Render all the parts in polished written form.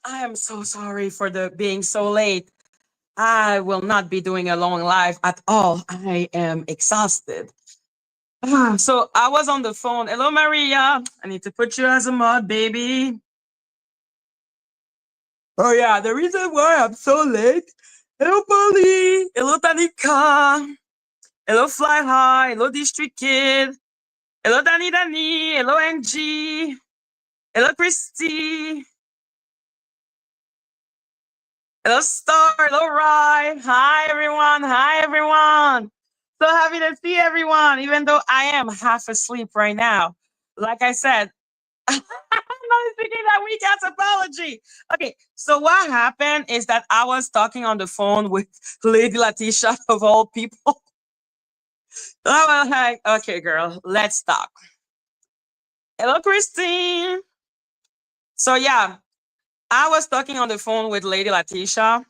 I am so sorry for the being so late. I will not be doing a long live at all. I am exhausted. So I was on the phone. Hello, Maria. I need to put you as a mod, baby. Oh yeah, the reason why I'm so late. Hello, Polly. Hello, Tanika. Hello, Fly High. Hello, District Kid. Hello, Dani. Hello, Angie. Hello, Christy. Hello, Star. Hello, Rye. Hi, everyone. Hi, everyone. So happy to see everyone, even though I am half asleep right now. Like I said, I'm not speaking that weak ass apology. Okay, so what happened is that I was talking on the phone with Lady Leticia of all people. I was like, okay, girl, let's talk. Hello, Christine. So yeah, I was talking on the phone with Lady Leticia,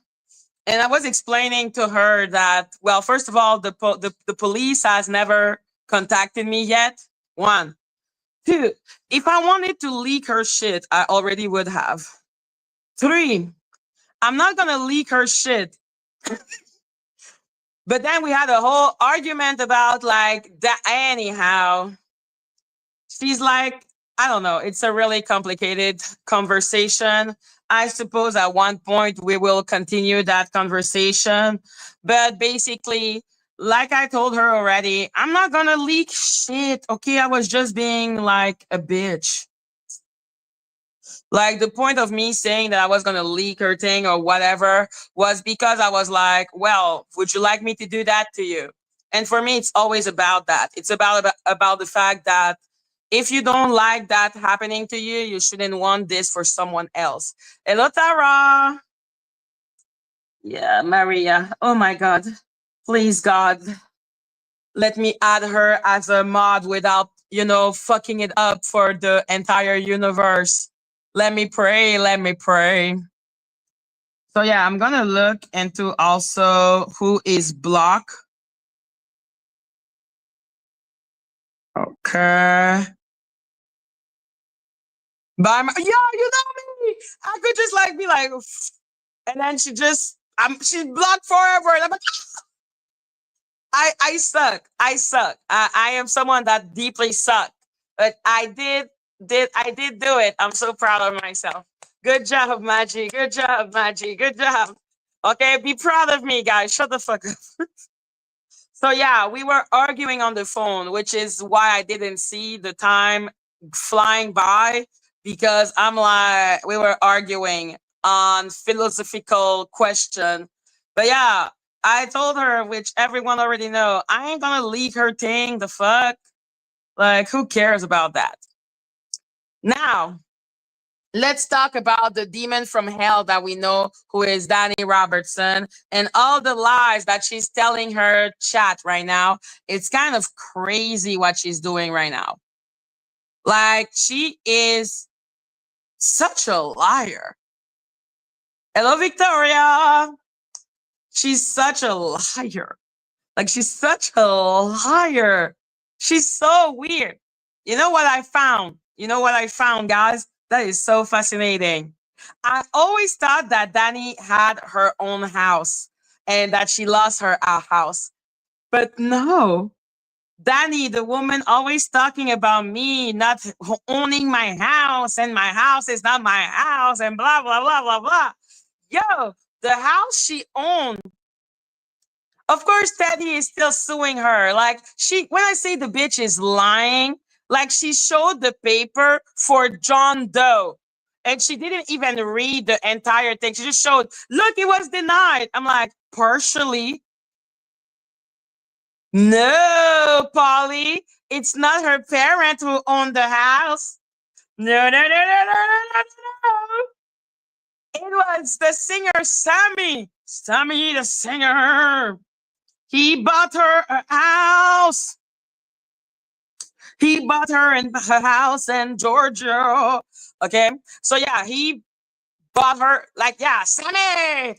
and I was explaining to her that, well, first of all, the police has never contacted me yet. One, two. If I wanted to leak her shit, I already would have. Three, I'm not gonna leak her shit. But then we had a whole argument about like that. Anyhow, she's like, I don't know. It's a really complicated conversation. I suppose at one point we will continue that conversation. But basically, like I told her already, I'm not gonna leak shit. Okay, I was just being like a bitch. Like the point of me saying that I was gonna leak her thing or whatever was because I was like, well, would you like me to do that to you? And for me, it's always about that. It's about the fact that if you don't like that happening to you, you shouldn't want this for someone else. Hello, Tara. Yeah, Maria. Oh my God. Please, God, let me add her as a mod without, fucking it up for the entire universe. Let me pray. Let me pray. So yeah, I'm gonna look into also who is blocked. Okay. Yeah, you know me. I could just like be like, and then she's blocked forever. And I'm like, I suck. I suck. I am someone that deeply suck. But I did do it. I'm so proud of myself. Good job, Madgie. Good job, Madgie. Good job. Okay, be proud of me, guys. Shut the fuck up. So yeah, we were arguing on the phone, which is why I didn't see the time flying by because I'm like we were arguing on philosophical question. But yeah, I told her, which everyone already know, I ain't gonna leak her thing. The fuck, like who cares about that? Now, let's talk about the demon from hell that we know who is Dani Robertson and all the lies that she's telling her chat right now. It's kind of crazy what she's doing right now. Like she is such a liar. Hello, Victoria. She's such a liar. Like she's such a liar. She's so weird. You know what I found? You know what I found, guys? That is so fascinating. I always thought that Dani had her own house and that she lost her house. But no. Dani, the woman always talking about me not owning my house and my house is not my house and blah, blah, blah, blah, blah. Yo, the house she owned, of course, Teddy is still suing her. Like when I say the bitch is lying, like she showed the paper for John Doe. And she didn't even read the entire thing. She just showed, look, it was denied. I'm like, partially. No, Polly. It's not her parent who owned the house. No, no, no, no, no, no, no, no. It was the singer Sammy. Sammy the singer. He bought her a house. He bought her in her house in Georgia. Okay. So yeah, he bought her like, yeah, Sammy.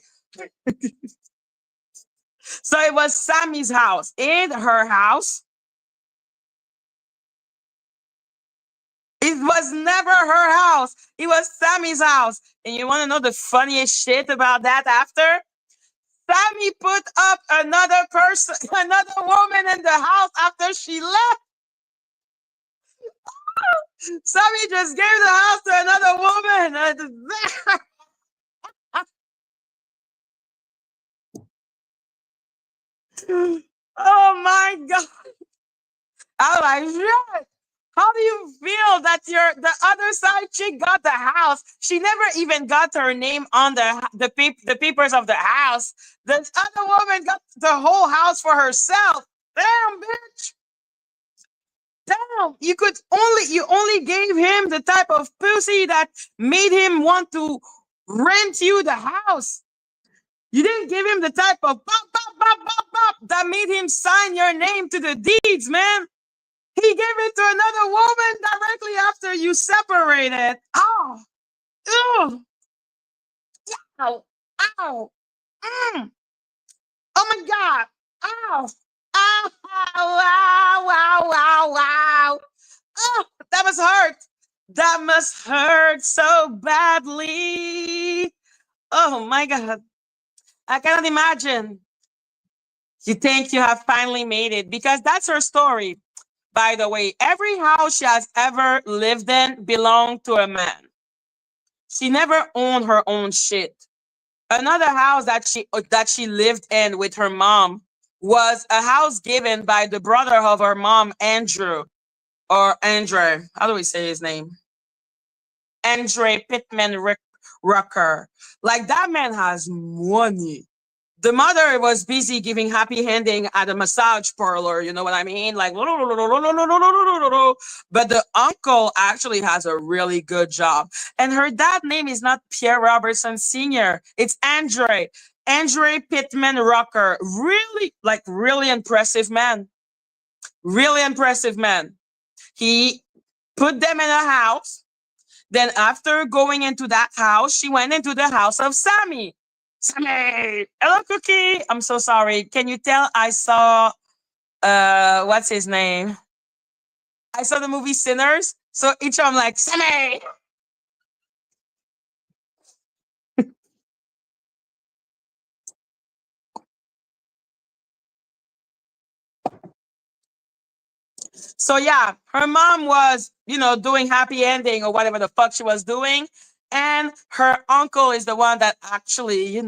So it was Sammy's house. In her house, It was never her house. It was Sammy's house. And you want to know the funniest shit about that after? Sammy put up another person, another woman in the house after she left. Sammy just gave the house to another woman. Oh my God. I'm like, shit. How do you feel that the other side chick got the house? She never even got her name on the papers of the house. The other woman got the whole house for herself. Damn, bitch. Damn. You only gave him the type of pussy that made him want to rent you the house. You didn't give him the type of bop, bop, bop, bop, bop that made him sign your name to the deeds, man. He gave it to another woman directly after you separated. Oh, ew, ow, ow, mm. Oh my God. Ow, ow, wow, wow, wow, wow. Oh, that must hurt. That must hurt so badly. Oh my God. I cannot imagine. You think you have finally made it because that's her story. By the way, every house she has ever lived in belonged to a man. She never owned her own shit. Another house that she lived in with her mom was a house given by the brother of her mom, Andrew or Andre. How do we say his name? Andre Rucker. Like that man has money. The mother was busy giving happy ending at a massage parlor, you know what I mean? Like, but the uncle actually has a really good job. And her dad name is not Pierre Robertson Sr., it's Andre Pittman Rucker. Really, like, really impressive man. Really impressive man. He put them in a house. Then, after going into that house, she went into the house of Sammy. Sammy, hello, Cookie. I'm so sorry. Can you tell I saw what's his name? I saw the movie Sinners. So each I'm like, Sammy. So yeah, her mom was, doing happy ending or whatever the fuck she was doing. And her uncle is the one that actually,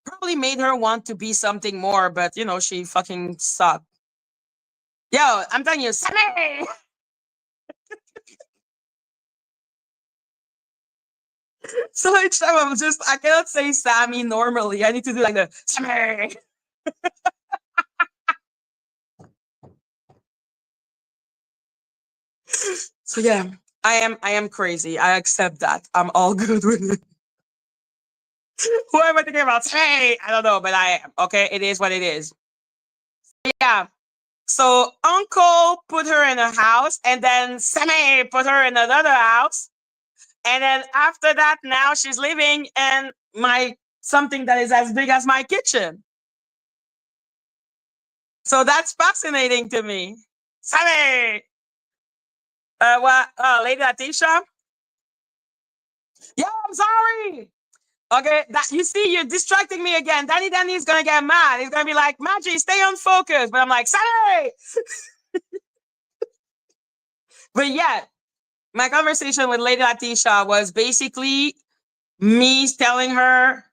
probably made her want to be something more, but she fucking sucked. Yo, I'm telling you, Sammy. So each time I cannot say Sammy normally. I need to do like the Sammy. So yeah, I am crazy. I accept that. I'm all good with it. Who am I thinking about? Sammy. I don't know, but I am. Okay, it is what it is. Yeah. So uncle put her in a house, and then Sammy put her in another house, and then after that, now she's living in my something that is as big as my kitchen. So that's fascinating to me. Sammy. What? Lady Leticia? Yeah, I'm sorry. Okay, that you see, you're distracting me again. Danny is gonna get mad. He's gonna be like, Madgie, stay on focus. But I'm like, sorry. But yeah, my conversation with Lady Leticia was basically me telling her,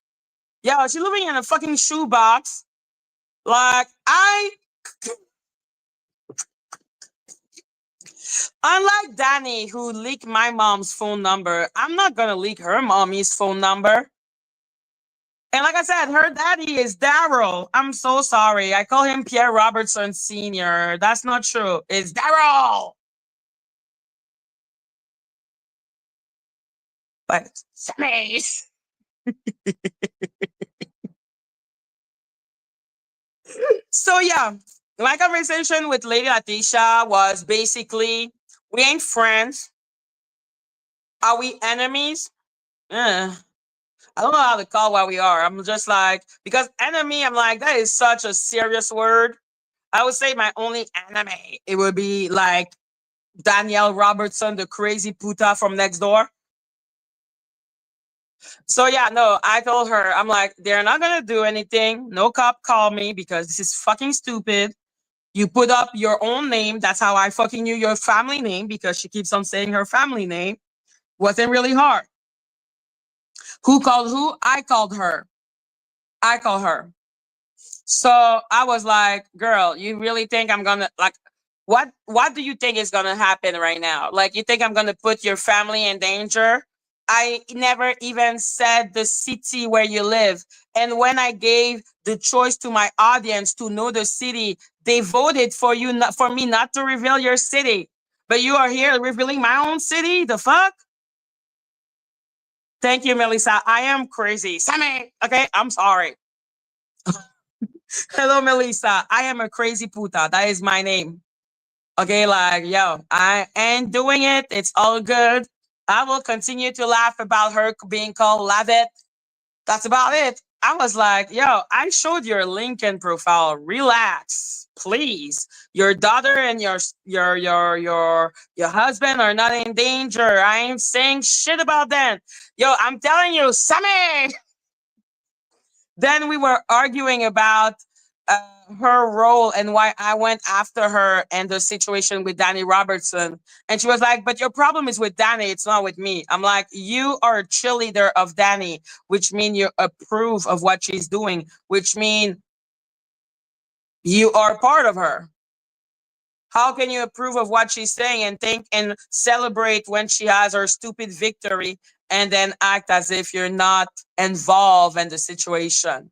yo, she's living in a fucking shoebox. Like, unlike Danny, who leaked my mom's phone number, I'm not gonna leak her mommy's phone number. And like I said, her daddy is Daryl. I'm so sorry. I call him Pierre Robertson Sr. That's not true. It's Daryl. But Sammy. So yeah, my conversation with Lady Leticia was basically, we ain't friends. Are we enemies? I don't know how to call what we are. I'm just like, because enemy, I'm like, that is such a serious word. I would say my only enemy, it would be like Danielle Robertson, the crazy puta from next door. So yeah, no, I told her, I'm like, they're not gonna do anything. No cop call me because this is fucking stupid. You put up your own name. That's how I fucking knew your family name because she keeps on saying her family name. Wasn't really hard. Who called who? I called her. I called her. So I was like, girl, you really think I'm gonna like what do you think is gonna happen right now? Like you think I'm gonna put your family in danger? I never even said the city where you live. And when I gave the choice to my audience to know the city, they voted for you not for me not to reveal your city. But you are here revealing my own city? The fuck? Thank you, Melissa. I am crazy. Sammy. Okay, I'm sorry. Hello, Melissa. I am a crazy puta. That is my name. Okay, like, yo, I ain't doing it. It's all good. I will continue to laugh about her being called Lavette. That's about it. I was like, yo, I showed your LinkedIn profile. Relax, please. Your daughter and your husband are not in danger. I ain't saying shit about them. Yo, I'm telling you, Sammy. Then we were arguing about her role and why I went after her and the situation with Dani Robertson. And she was like, but your problem is with Dani, it's not with me. I'm like, you are a cheerleader of Dani, which means you approve of what she's doing, which means you are part of her. How can you approve of what she's saying and think and celebrate when she has her stupid victory and then act as if you're not involved in the situation?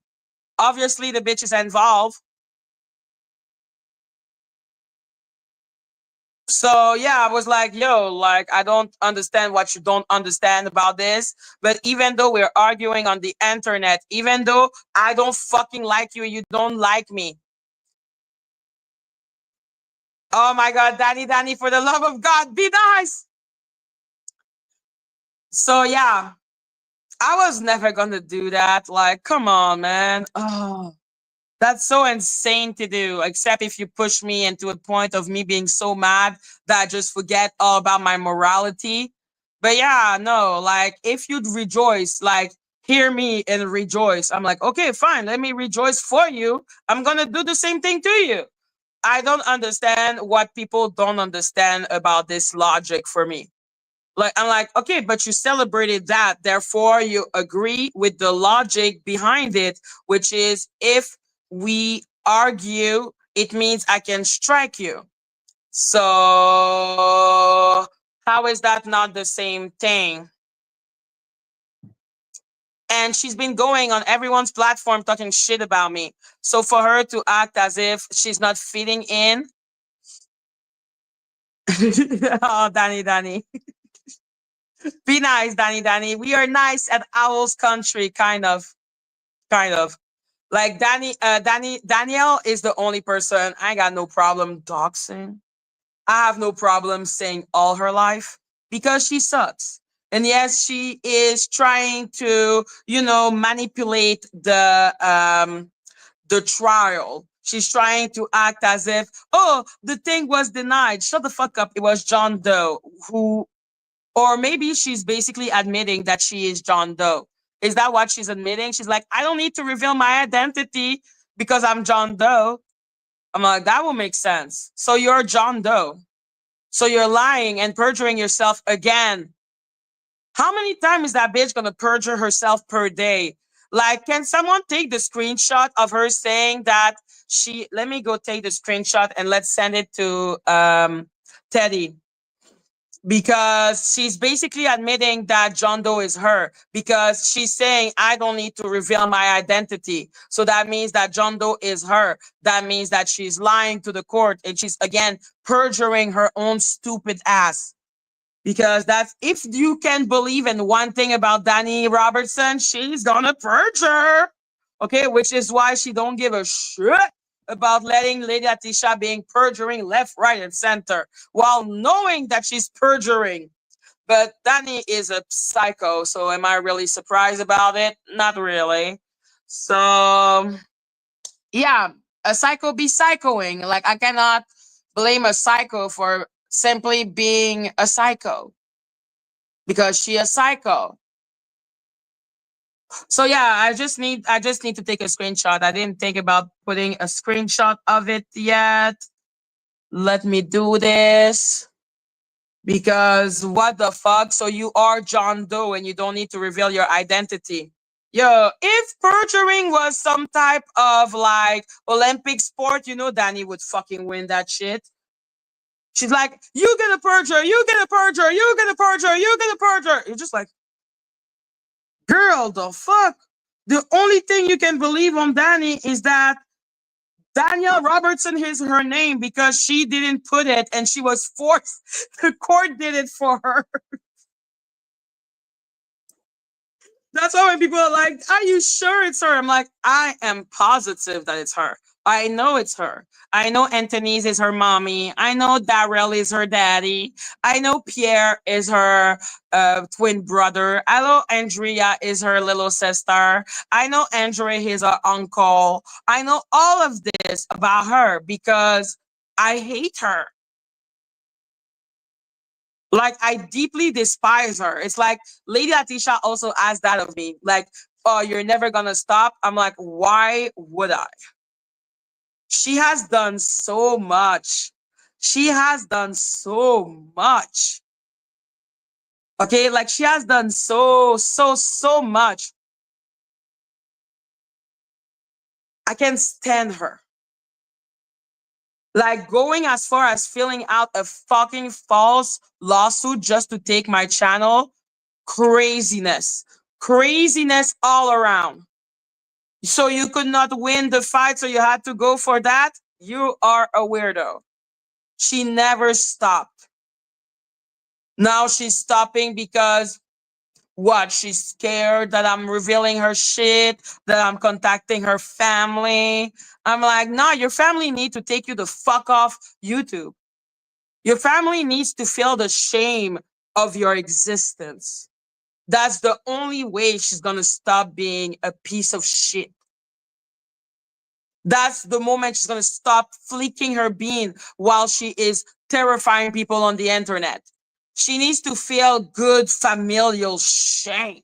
Obviously, the bitch is involved. So yeah, I was like, yo, like I don't understand what you don't understand about this. But even though we're arguing on the internet, even though I don't fucking like you, you don't like me. Oh my god, Danny, for the love of God, be nice. So yeah, I was never gonna do that. Like, come on, man. Oh, that's so insane to do, except if you push me into a point of me being so mad that I just forget all about my morality. But yeah, no, like if you'd rejoice, like hear me and rejoice. I'm like, okay, fine, let me rejoice for you. I'm gonna do the same thing to you. I don't understand what people don't understand about this logic for me. Like I'm like, okay, but you celebrated that, therefore you agree with the logic behind it, which is if we argue, it means I can strike you. So how is that not the same thing? And she's been going on everyone's platform talking shit about me. So for her to act as if she's not fitting in, oh, Danny. Be nice, Danny. We are nice at Owl's Country, kind of. Kind of. Like Danielle is the only person I got no problem doxing. I have no problem saying all her life because she sucks. And yes, she is trying to, manipulate the trial. She's trying to act as if, oh, the thing was denied. Shut the fuck up. It was John Doe who, or maybe she's basically admitting that she is John Doe. Is that what she's admitting? She's like, I don't need to reveal my identity because I'm John Doe. I'm like, that will make sense. So you're John Doe. So you're lying and perjuring yourself again. How many times is that bitch gonna perjure herself per day? Like, can someone take the screenshot of her saying that let me go take the screenshot and let's send it to Teddy, because she's basically admitting that John Doe is her because she's saying, I don't need to reveal my identity. So that means that John Doe is her. That means that she's lying to the court and she's again perjuring her own stupid ass. Because that's, if you can believe in one thing about Dani Robertson, she's gonna perjure. Okay, which is why she don't give a shit about letting Lady Leticia being perjuring left, right, and center while knowing that she's perjuring. But Dani is a psycho, so am I really surprised about it? Not really. So yeah, a psycho be psychoing. Like I cannot blame a psycho for simply being a psycho because she a psycho. So yeah, I just need to take a screenshot. I didn't think about putting a screenshot of it yet. Let me do this because what the fuck? So you are John Doe and you don't need to reveal your identity. Yo, if perjuring was some type of like Olympic sport, Dani would fucking win that shit. She's like, you get a perjure, you get a perjure, you get a perjure, you get a perjure. You're just like, girl, the fuck? The only thing you can believe on Dani is that Danielle Robertson is her name because she didn't put it and she was forced. The court did it for her. That's why when people are like, are you sure it's her? I'm like, I am positive that it's her. I know it's her. I know Anthony's is her mommy. I know Darrell is her daddy. I know Pierre is her twin brother. I know Andrea is her little sister. I know Andre is her uncle. I know all of this about her because I hate her. Like I deeply despise her. It's like Lady Leticia also asked that of me. Like, oh, you're never gonna stop. I'm like, why would I? She has done so much. She has done so much. Okay, like she has done so much. I can stand her. Like going as far as filling out a fucking false lawsuit just to take my channel. Craziness. Craziness all around. So you could not win the fight, so you had to go for that? You are a weirdo. She never stopped. Now she's stopping because what? She's scared that I'm revealing her shit, that I'm contacting her family. I'm like, nah, your family need to take you the fuck off YouTube. Your family needs to feel the shame of your existence. That's the only way she's gonna stop being a piece of shit. That's the moment she's going to stop flicking her bean while she is terrifying people on the internet. She needs to feel good familial shame.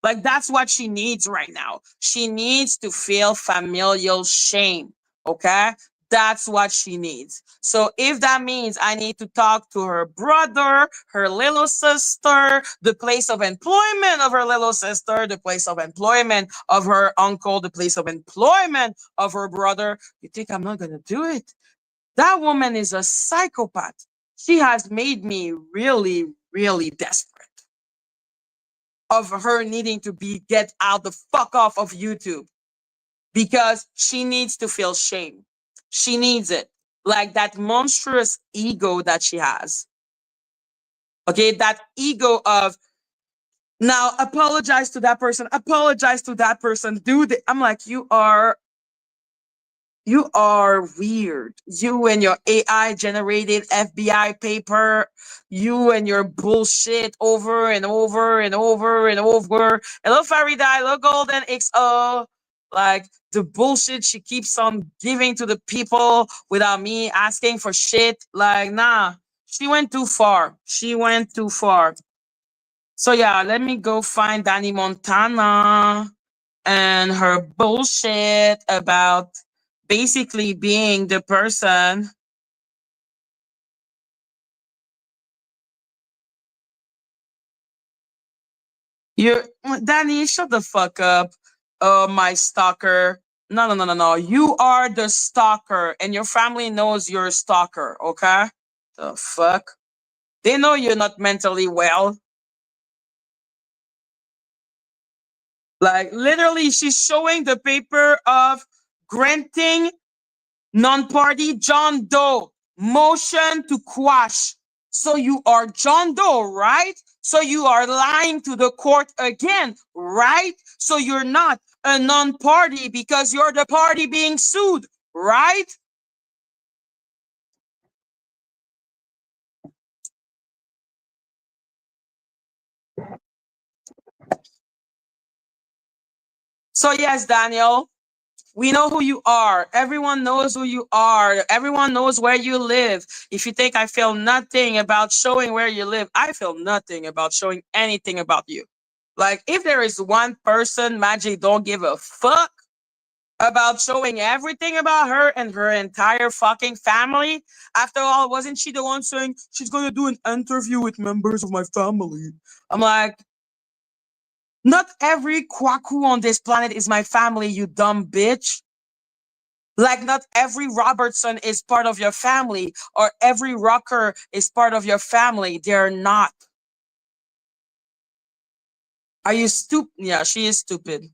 Like that's what she needs right now. She needs to feel familial shame. Okay? That's what she needs. So if that means I need to talk to her brother, her little sister, the place of employment of her little sister, the place of employment of her uncle, the place of employment of her brother, you think I'm not going to do it? That woman is a psychopath. She has made me really, really desperate of her needing to be get out the fuck off of YouTube because she needs to feel shame. She needs it. Like that monstrous ego that she has. Okay, that ego of now apologize to that person, apologize to that person, do the I'm like, you are weird. You and your AI generated FBI paper, you and your bullshit over and over and over and over. Hello, Farida. Hello, Golden XO. Like the bullshit she keeps on giving to the people without me asking for shit. Like, nah, she went too far. She went too far. So, yeah, let me go find Danny Montana and her bullshit about basically being the person. You're Danny, shut the fuck up. My stalker. No, no, no, no, no. You are the stalker, and your family knows you're a stalker, okay? The fuck? They know you're not mentally well. Like, literally, she's showing the paper of granting non-party John Doe motion to quash. So you are John Doe, right? So you are lying to the court again, right? So you're not a non-party because you're the party being sued, right? So yes, Daniel, We know who you are. Everyone knows who you are. Everyone knows where you live. If you think I feel nothing about showing where you live, I feel nothing about showing anything about you. Like, if there is one person Magic don't give a fuck about showing everything about her and her entire fucking family. After all, wasn't she the one saying she's going to do an interview with members of my family? I'm like, not every kwaku on this planet is my family, you dumb bitch. Like, not every Robertson is part of your family, or every rocker is part of your family. They're not. Are you stupid? Yeah, she is stupid.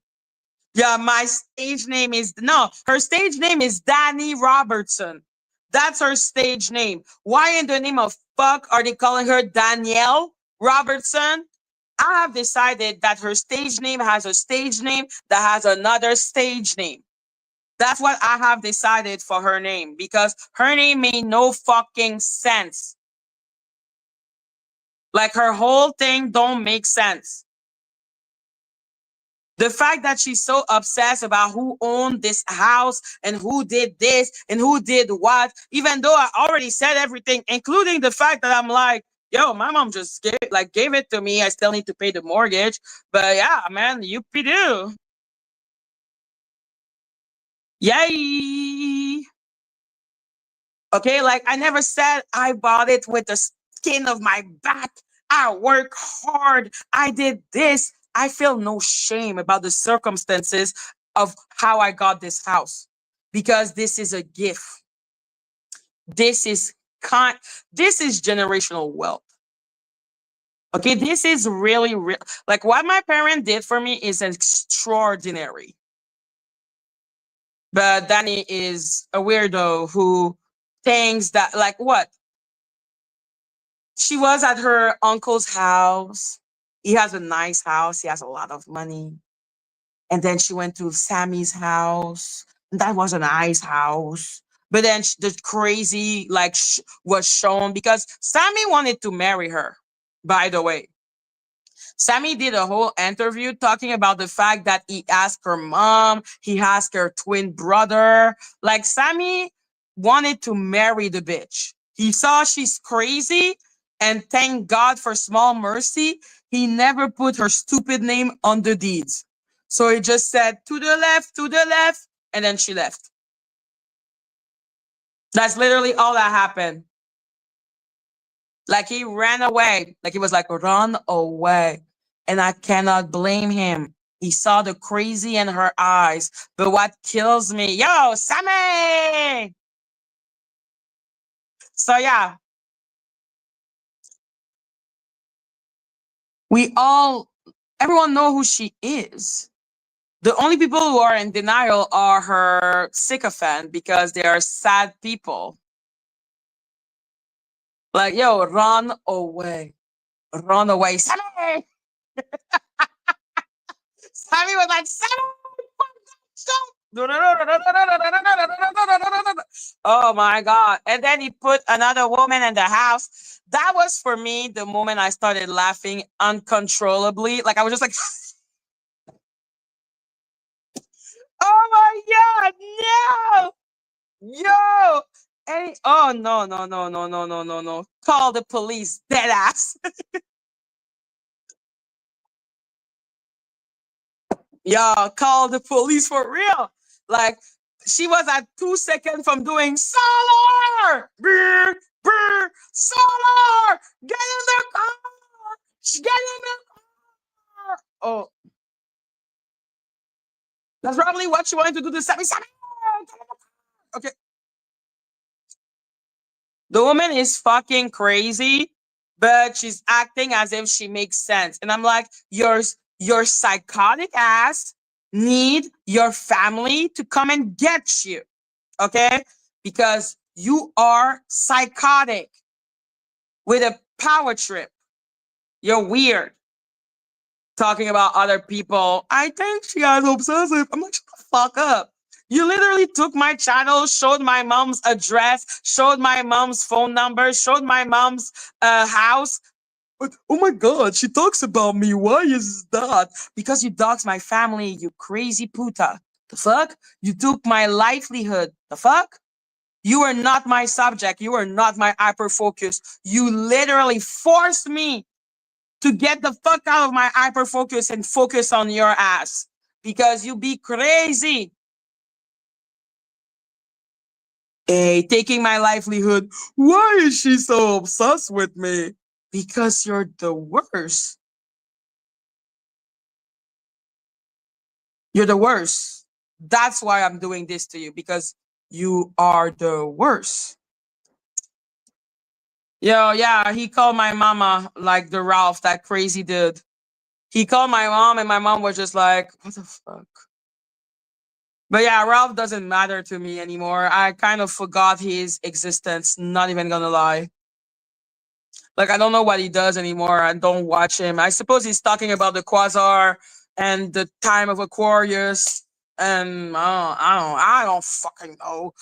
Yeah, my stage name is no, her stage name is Dani Robotson. That's her stage name. Why in the name of fuck are they calling her Danielle Robertson? I have decided that her stage name has a stage name that has another stage name. That's what I have decided for her name because her name made no fucking sense. Like, her whole thing don't make sense. The fact that she's so obsessed about who owned this house and who did this and who did what, even though I already said everything, including the fact that I'm like, yo, my mom just gave it to me. I still need to pay the mortgage. But yeah, man, you do. Yay. Okay, like, I never said I bought it with the skin of my back. I work hard. I did this. I feel no shame about the circumstances of how I got this house because this is a gift. This is this is generational wealth. Okay, this is really real. Like, what my parent did for me is extraordinary. But Dani is a weirdo who thinks that, like, what? She was at her uncle's house. He has a nice house. He has a lot of money. And then she went to Sammy's house. That was a nice house. But then the crazy, like, was shown because Sammy wanted to marry her, by the way. Sammy did a whole interview talking about the fact that he asked her mom, he asked her twin brother. Like, Sammy wanted to marry the bitch. He saw she's crazy, and thank God for small mercy, he never put her stupid name on the deeds. So he just said, to the left, and then she left. That's literally all that happened. Like, he ran away. Like, he was like, run away. And I cannot blame him. He saw the crazy in her eyes. But what kills me, yo, Sammy! So yeah, everyone know who she is. The only people who are in denial are her sycophant because they are sad people. Like, yo, run away. Run away. Sammy! Sammy was like, Sammy! Oh my God. And then he put another woman in the house. That was for me the moment I started laughing uncontrollably. Like, I was just like, oh my God, no. Yo. Hey, oh no, no, no, no, no, no, no, no. Call the police, dead ass. Y'all, call the police for real. Like, she was at 2 seconds from doing Solar! Brr, brr, Solar! Get in the car! Get in the car! Oh, that's probably what she wanted to do to Sammy. Sammy! Okay. The woman is fucking crazy, but she's acting as if she makes sense. And I'm like, your psychotic ass need your family to come and get you. Okay? Because you are psychotic with a power trip. You're weird. Talking about other people. I think she has obsessive. I'm like, shut the fuck up. You literally took my channel, showed my mom's address, showed my mom's phone number, showed my mom's house. But, oh my God, she talks about me. Why is that? Because you dox my family, you crazy puta. The fuck? You took my livelihood. The fuck? You are not my subject. You are not my hyper focus. You literally forced me to get the fuck out of my hyper focus and focus on your ass because you be crazy. Hey, taking my livelihood. Why is she so obsessed with me? Because you're the worst. You're the worst. That's why I'm doing this to you because you are the worst. Yo, yeah, he called my mama like the Ralph, that crazy dude. He called my mom, and my mom was just like, what the fuck? But yeah, Ralph doesn't matter to me anymore. I kind of forgot his existence, not even gonna lie. Like, I don't know what he does anymore. I don't watch him. I suppose he's talking about the quasar and the time of Aquarius. And I don't fucking know.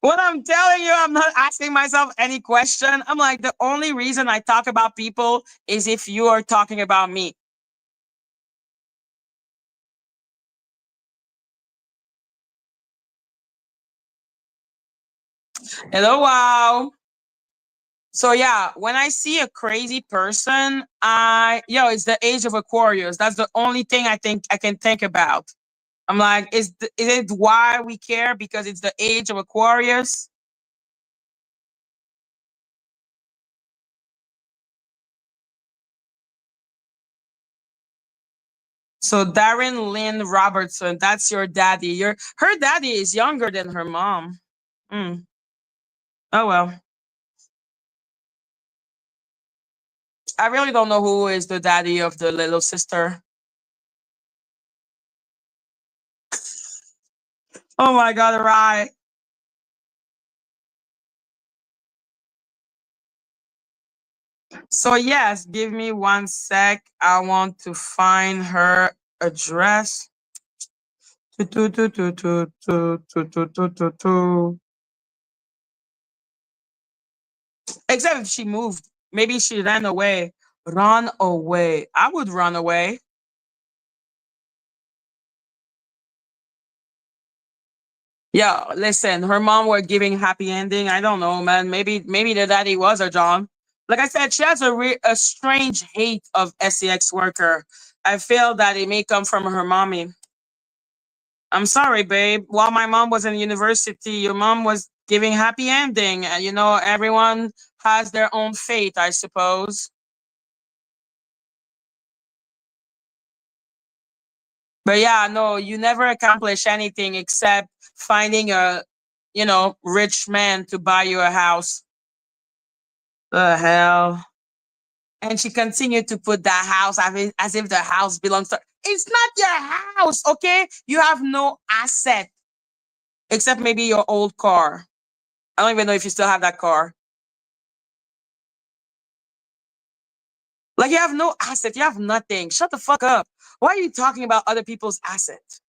What I'm telling you, I'm not asking myself any question. I'm like, the only reason I talk about people is if you are talking about me. Hello, wow. So yeah, when I see a crazy person, it's the age of Aquarius. That's the only thing I think I can think about. I'm like, is it why we care? Because it's the age of Aquarius. So Darren Lynn Robertson, that's your daddy. Her daddy is younger than her mom. Mm. Oh well. I really don't know who is the daddy of the little sister. Oh my god, right. So yes, give me 1 sec. I want to find her address. Tu, tu, tu, tu, tu, tu, tu, tu, tu, tu, tu. Except if she moved. Maybe she ran away. Run away. I would run away. Yeah, listen, her mom were giving happy ending. I don't know, man. Maybe the daddy was a John. Like I said, she has a strange hate of sex worker. I feel that it may come from her mommy. I'm sorry, babe. While my mom was in university, your mom was giving happy ending. Everyone has their own fate, I suppose. But yeah, no, you never accomplish anything except finding a, rich man to buy you a house. The hell. And she continued to put that house as if the house belongs to her. It's not your house, okay? You have no asset except maybe your old car. I don't even know if you still have that car. Like, you have no asset. You have nothing. Shut the fuck up. Why are you talking about other people's assets?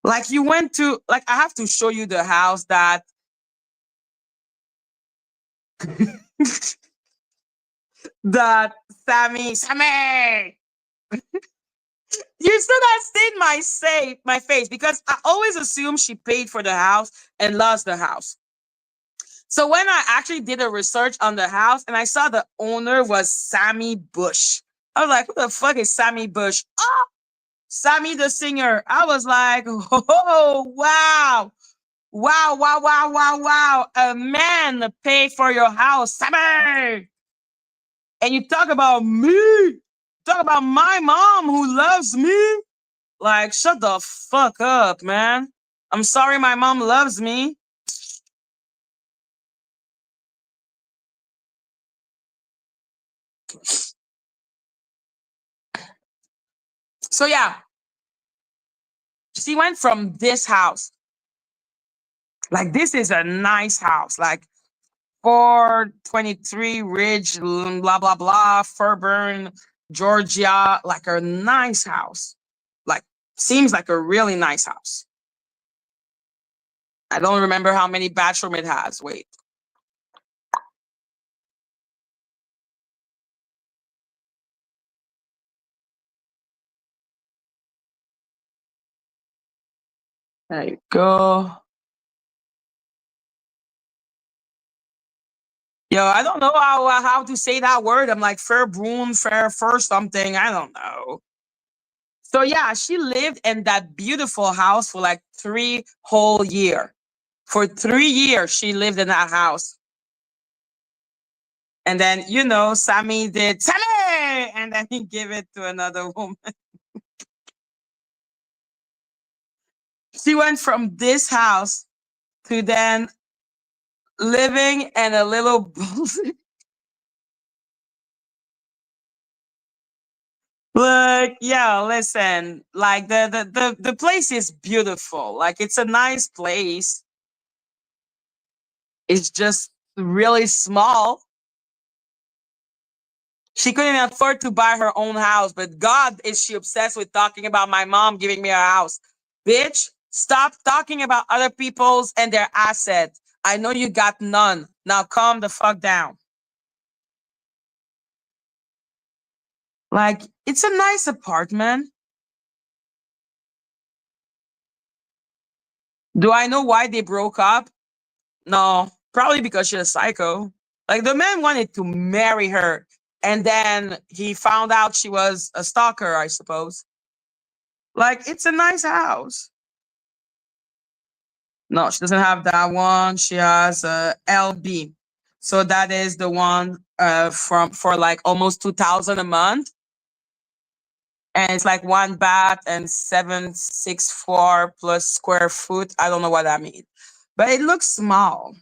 Like, you went to, like, I have to show you the house that Sammy, you should have seen my face because I always assume she paid for the house and lost the house. So when I actually did a research on the house and I saw the owner was Sammy Bush, I was like, who the fuck is Sammy Bush? Oh, Sammy the singer. I was like, oh, wow. Wow, wow, wow, wow, wow. A man pay for your house, Sammy. And you talk about me. Talk about my mom who loves me. Like, shut the fuck up, man. I'm sorry my mom loves me. So yeah, she went from this house. Like, this is a nice house. Like 423 Ridge, blah, blah, blah, Fairburn, Georgia. Like a nice house. Like, seems like a really nice house. I don't remember how many bathroom it has. Wait. There you go. Yo, I don't know how to say that word. I'm like fair broom, fair something. I don't know. So yeah, she lived in that beautiful house for like 3 whole year. For 3 years, she lived in that house. And then, Sammy did Sammy, and then he gave it to another woman. She went from this house to then living in a little building. Look, yeah, listen, like the place is beautiful. Like it's a nice place. It's just really small. She couldn't afford to buy her own house, but God, is she obsessed with talking about my mom giving me a house? Bitch, stop talking about other people's and their assets. I know you got none. Now calm the fuck down. Like, it's a nice apartment. Do I know why they broke up? No, probably because she's a psycho. Like, the man wanted to marry her, and then he found out she was a stalker, I suppose. Like, it's a nice house. No, she doesn't have that one. She has a LB. So that is the one from for like almost 2,000 a month. And it's like one bath and 764 plus square foot. I don't know what that means. But it looks small.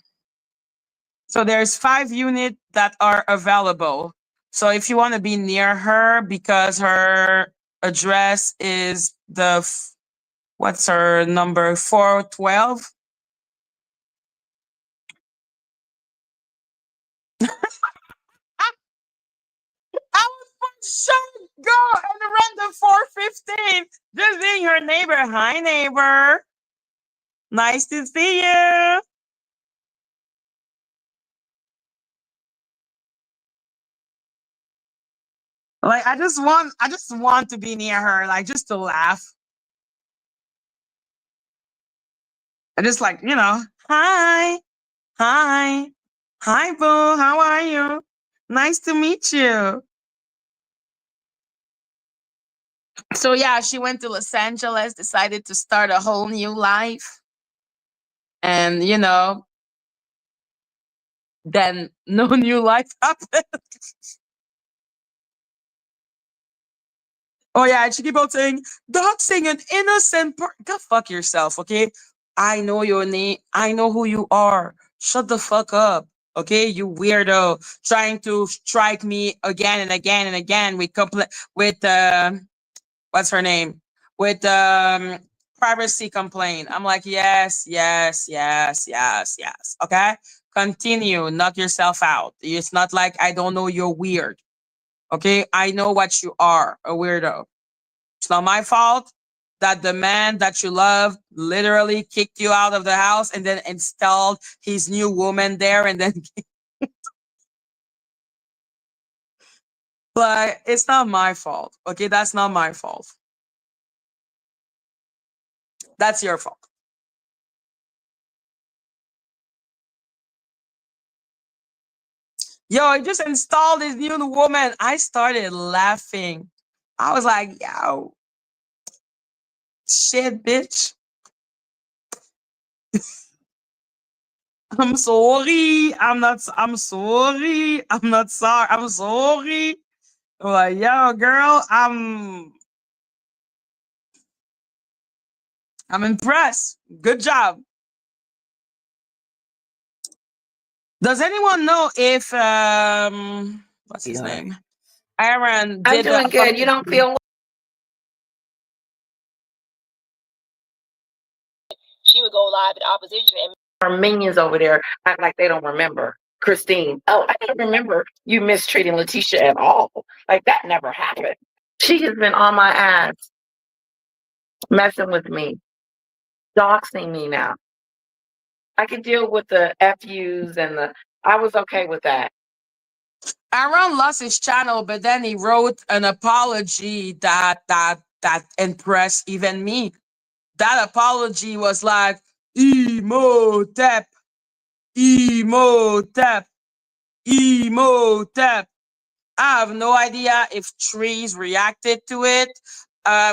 So there's 5 units that are available. So if you want to be near her, because her address is what's her number, 412. I would for sure go and rent the 415. Just being her neighbor. Hi, neighbor. Nice to see you. Like I just want to be near her, like just to laugh. I just like, hi, hi, hi, boo. How are you? Nice to meet you. So yeah, she went to Los Angeles, decided to start a whole new life, and then no new life happened. Oh yeah, and she keep on saying, doxing an innocent Go fuck yourself, okay? I know your name. I know who you are. Shut the fuck up, okay? You weirdo, trying to strike me again and again and again with what's her name? With privacy complaint. I'm like, yes, yes, yes, yes, yes. Okay, continue. Knock yourself out. It's not like I don't know you're weird. Okay, I know what you are, a weirdo. It's not my fault that the man that you love literally kicked you out of the house and then installed his new woman there and then but it's not my fault. Okay, that's not my fault. That's your fault. Yo, I just installed this new woman. I started laughing. I was like, yo, shit, bitch. I'm sorry. I'm sorry. I'm not sorry. I'm sorry. I'm like, yo, girl, I'm impressed. Good job. Does anyone know if what's his name? Aaron I'm did the doing good. You don't feel she would go live in opposition and our minions over there act like they don't remember. Christine, oh, I don't remember you mistreating Leticia at all. Like that never happened. She has been on my ass, messing with me, doxing me now. I could deal with the FUs and I was okay with that. Aaron lost his channel, but then he wrote an apology that impressed even me. That apology was like emotep, emotep, emotep. I have no idea if trees reacted to it.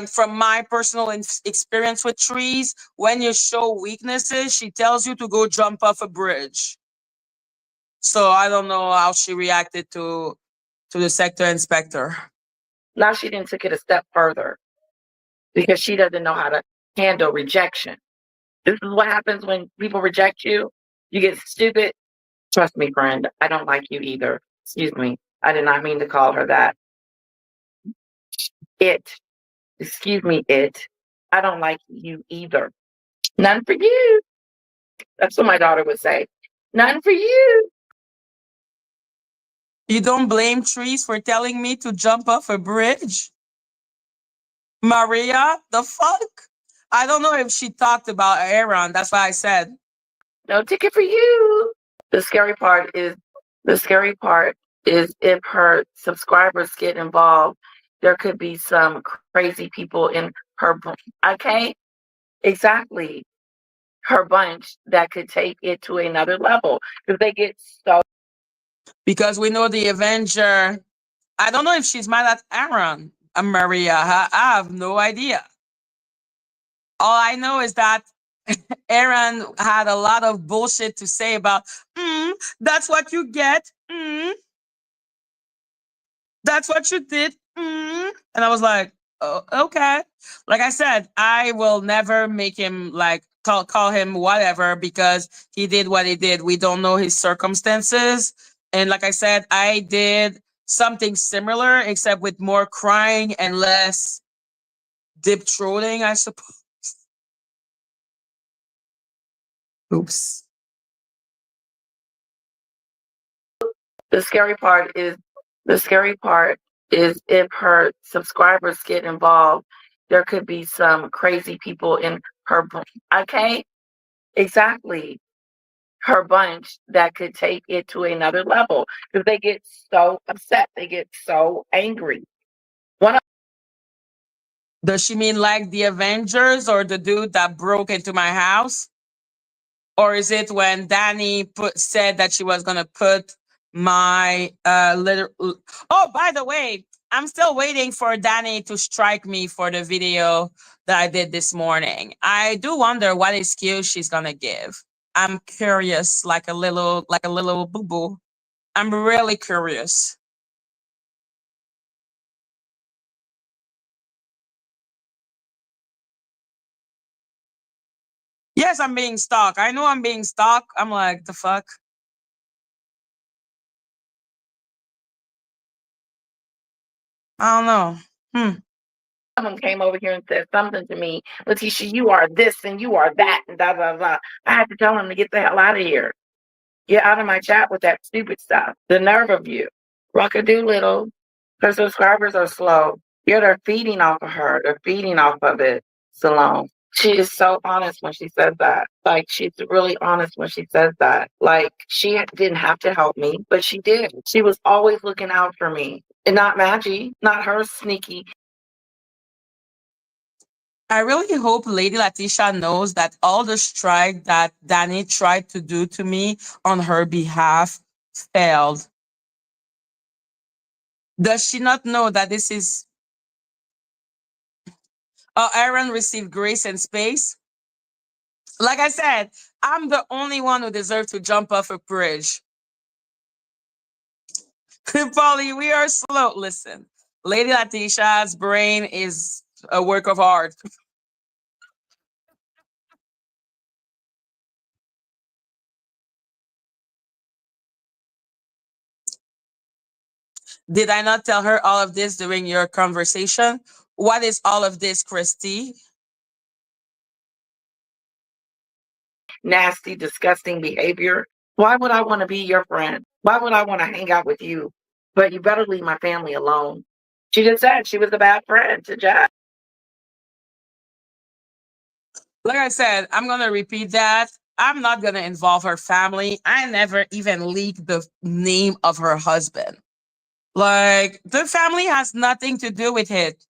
From my personal experience with trees, when you show weaknesses, she tells you to go jump off a bridge. So I don't know how she reacted to the sector inspector. Now she didn't take it a step further because she doesn't know how to handle rejection. This is what happens when people reject you. You get stupid. Trust me, friend, I don't like you either. Excuse me. I did not mean to call her that. It. Excuse me, it. I don't like you either. None for you. That's what my daughter would say. None for you. You don't blame trees for telling me to jump off a bridge? Maria, the fuck? I don't know if she talked about Aaron. That's why I said. No ticket for you. The scary part is if her subscribers get involved, there could be some crazy people in her okay? Exactly. Her bunch that could take it to another level. If they get so Because we know the Avenger. I don't know if she's mad at Aaron. Maria. I have no idea. All I know is that Aaron had a lot of bullshit to say about, that's what you get. That's what you did. And I was like, oh, okay. Like I said, I will never make him like call him whatever because he did what he did. We don't know his circumstances. And like I said, I did something similar, except with more crying and less deep throating, I suppose. Oops. the scary part is if her subscribers get involved, there could be some crazy people in her okay? Exactly. Her bunch that could take it to another level. Because they get so upset, they get so angry. Does she mean like the Avengers or the dude that broke into my house? Or is it when Dani said that she was gonna put my little? Oh, by the way, I'm still waiting for Dani to strike me for the video that I did this morning. I do wonder what excuse she's gonna give. I'm curious, like a little boo boo. I'm really curious. Yes, I'm being stalked. I know I'm being stalked. I'm like, the fuck? I don't know. Someone came over here and said something to me, Leticia, you are this and you are that and da da da. I had to tell him to get the hell out of here. Get out of my chat with that stupid stuff. The nerve of you. Rock-a-doodle. Her subscribers are slow. Yeah, they're feeding off of her. They're feeding off of it. Salome. She is so honest when she says that. Like, she's really honest when she says that. Like, she didn't have to help me, but she did. She was always looking out for me. And not Madgie, not her sneaky. I really hope Lady Leticia knows that all the strike that Dani tried to do to me on her behalf failed. Does she not know that this is Aaron received grace and space? Like I said, I'm the only one who deserves to jump off a bridge. Polly, we are slow. Listen, Lady Leticia's brain is a work of art. Did I not tell her all of this during your conversation? What is all of this, Christy? Nasty, disgusting behavior. Why would I want to be your friend? Why would I want to hang out with you? But you better leave my family alone. She just said she was a bad friend to Jack. Like I said, I'm going to repeat that. I'm not going to involve her family. I never even leaked the name of her husband. Like, the family has nothing to do with it.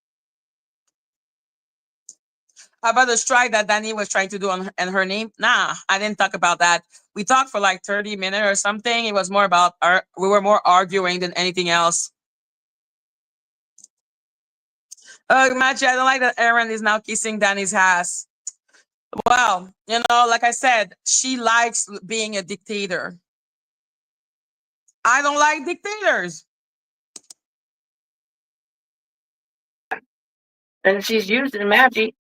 How about the strike that Dani was trying to do in her name? Nah, I didn't talk about that. We talked for like 30 minutes or something. It was more about we were more arguing than anything else. Madgie, I don't like that Aaron is now kissing Dani's ass. Well, like I said, she likes being a dictator. I don't like dictators. And she's using Madgie.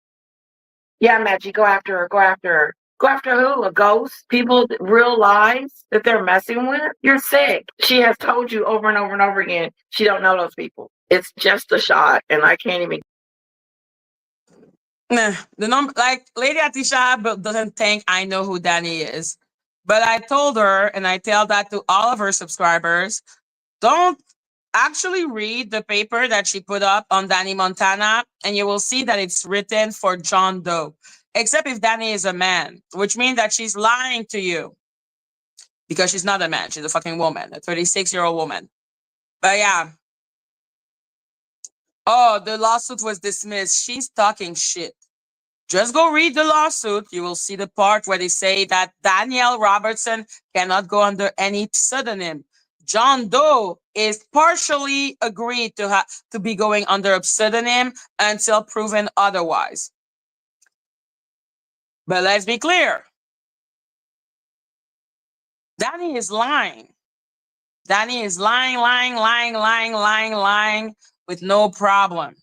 Yeah, Madgie, go after her. Go after her. Go after who? A ghost? People real lives that they're messing with? You're sick. She has told you over and over and over again she don't know those people. It's just a shot, and I can't even. Nah, the number like Lady Leticia doesn't think I know who Dani is. But I told her, and I tell that to all of her subscribers, don't actually read the paper that she put up on Dani Montana, and you will see that it's written for John Doe. Except if Dani is a man, which means that she's lying to you. Because she's not a man, she's a fucking woman, a 36-year-old woman. But yeah. Oh, the lawsuit was dismissed. She's talking shit. Just go read the lawsuit. You will see the part where they say that Danielle Robertson cannot go under any pseudonym. John Doe is partially agreed to be going under a pseudonym until proven otherwise. But let's be clear. Dani is lying. Dani is lying with no problem.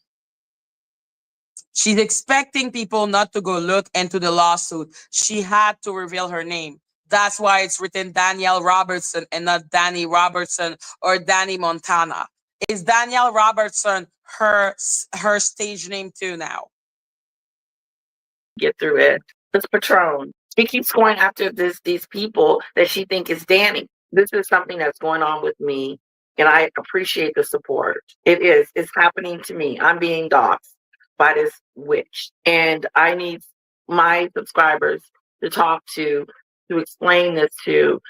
She's expecting people not to go look into the lawsuit. She had to reveal her name. That's why it's written Danielle Robertson and not Dani Robertson or Dani Montana. Is Danielle Robertson her stage name too now? Get through it. This Patron. She keeps going after these people that she think is Dani. This is something that's going on with me, and I appreciate the support. It is. It's happening to me. I'm being doxxed by this witch, and I need my subscribers to talk to explain this to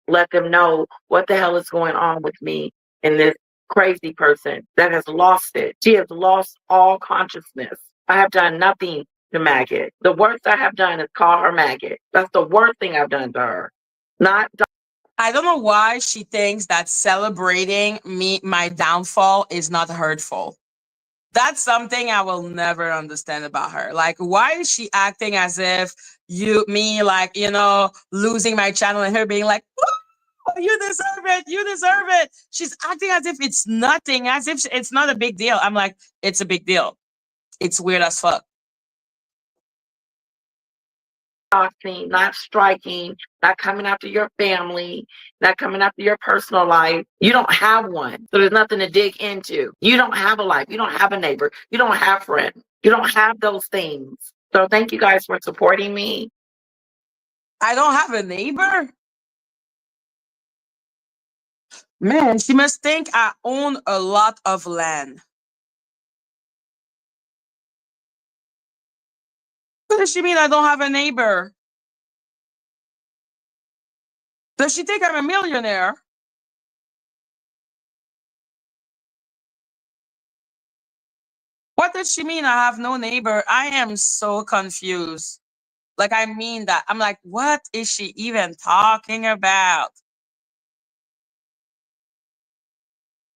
let them know what the hell is going on with me and this crazy person that has lost it. She has lost all consciousness. I have done nothing to maggot. The worst I have done is call her maggot. That's the worst thing I've done to her. I don't know why she thinks that celebrating my downfall is not hurtful. That's something I will never understand about her. Like, why is she acting as if losing my channel and her being like, oh, you deserve it. You deserve it. She's acting as if it's nothing, as if it's not a big deal. I'm like, it's a big deal. It's weird as fuck. Doxing, not striking, not coming after your family, not coming after your personal life. You don't have one. So there's nothing to dig into. You don't have a life. You don't have a neighbor. You don't have friends. You don't have those things. So thank you guys for supporting me. I don't have a neighbor? Man, she must think I own a lot of land. What does she mean I don't have a neighbor? Does she think I'm a millionaire? What does she mean I have no neighbor? I am so confused. Like, I mean that. I'm like, what is she even talking about?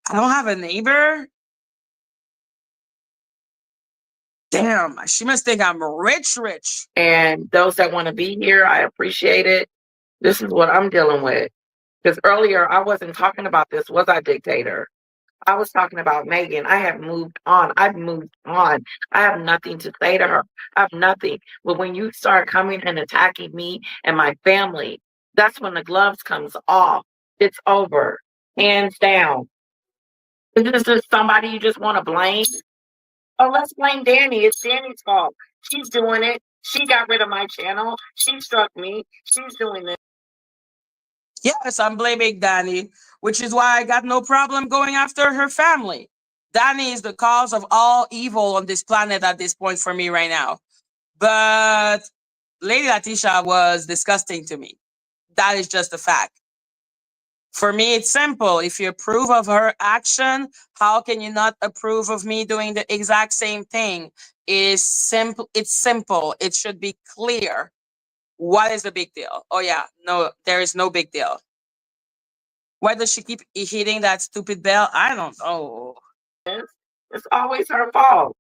I don't have a neighbor? Damn, she must think I'm rich. And those that want to be here, I appreciate it. This is what I'm dealing with. Because earlier I wasn't talking about this. Was I dictator? I was talking about Megan. I have moved on. I've moved on. I have nothing to say to her. I have nothing. But when you start coming and attacking me and my family, that's when the gloves comes off. It's over. Hands down. Is this just somebody you just want to blame? Oh, let's blame Dani. It's Dani's fault. She's doing it. She got rid of my channel. She struck me. She's doing this. Yes, I'm blaming Dani, which is why I got no problem going after her family. Dani is the cause of all evil on this planet at this point for me right now. But Lady Leticia was disgusting to me. That is just a fact. For me, it's simple. If you approve of her action, how can you not approve of me doing the exact same thing? It is simple. It's simple. It should be clear. What is the big deal? Oh yeah, no, there is no big deal. Why does she keep hitting that stupid bell? I don't know. It's always her fault.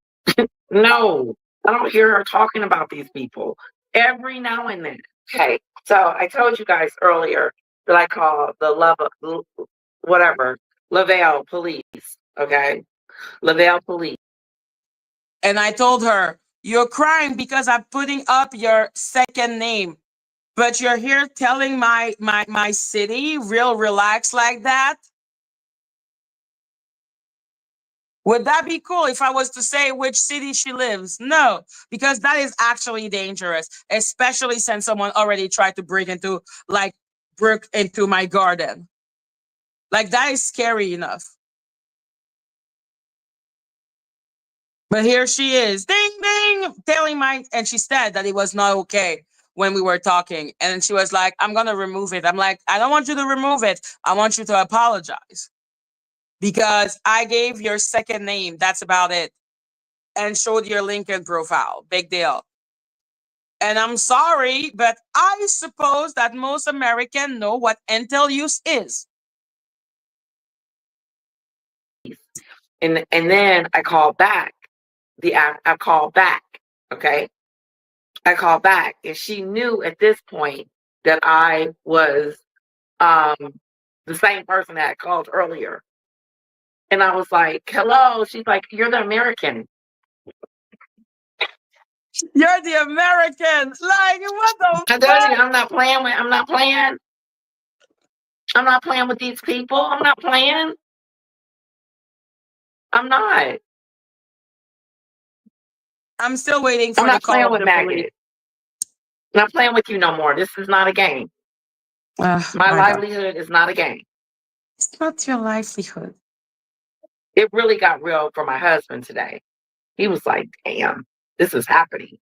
No, I don't hear her talking about these people every now and then. Okay, so I told you guys earlier that I call the Lavelle police. Okay, Lavelle police. And I told her, you're crying because I'm putting up your second name. But you're here telling my city real relaxed like that? Would that be cool if I was to say which city she lives? No, because that is actually dangerous, especially since someone already tried to break into my garden. Like that is scary enough. But here she is, ding ding, telling and she said that it was not okay when we were talking. And she was like, I'm gonna remove it. I'm like, I don't want you to remove it. I want you to apologize. Because I gave your second name. That's about it. And showed your LinkedIn profile. Big deal. And I'm sorry, but I suppose that most Americans know what Intel use is. And then I call back. I call back. Okay. I call back. And she knew at this point that I was the same person that I called earlier. And I was like, hello. She's like, you're the American. You're the American. Like, what the I told you I'm not playing with these people. I'm not playing. I'm not. I'm still waiting for I'm not the call playing of with the Maggie. police. I'm not playing with you no more. This is not a game. My livelihood is not a game. It's not your livelihood. It really got real for my husband today. He was like, damn, this is happening.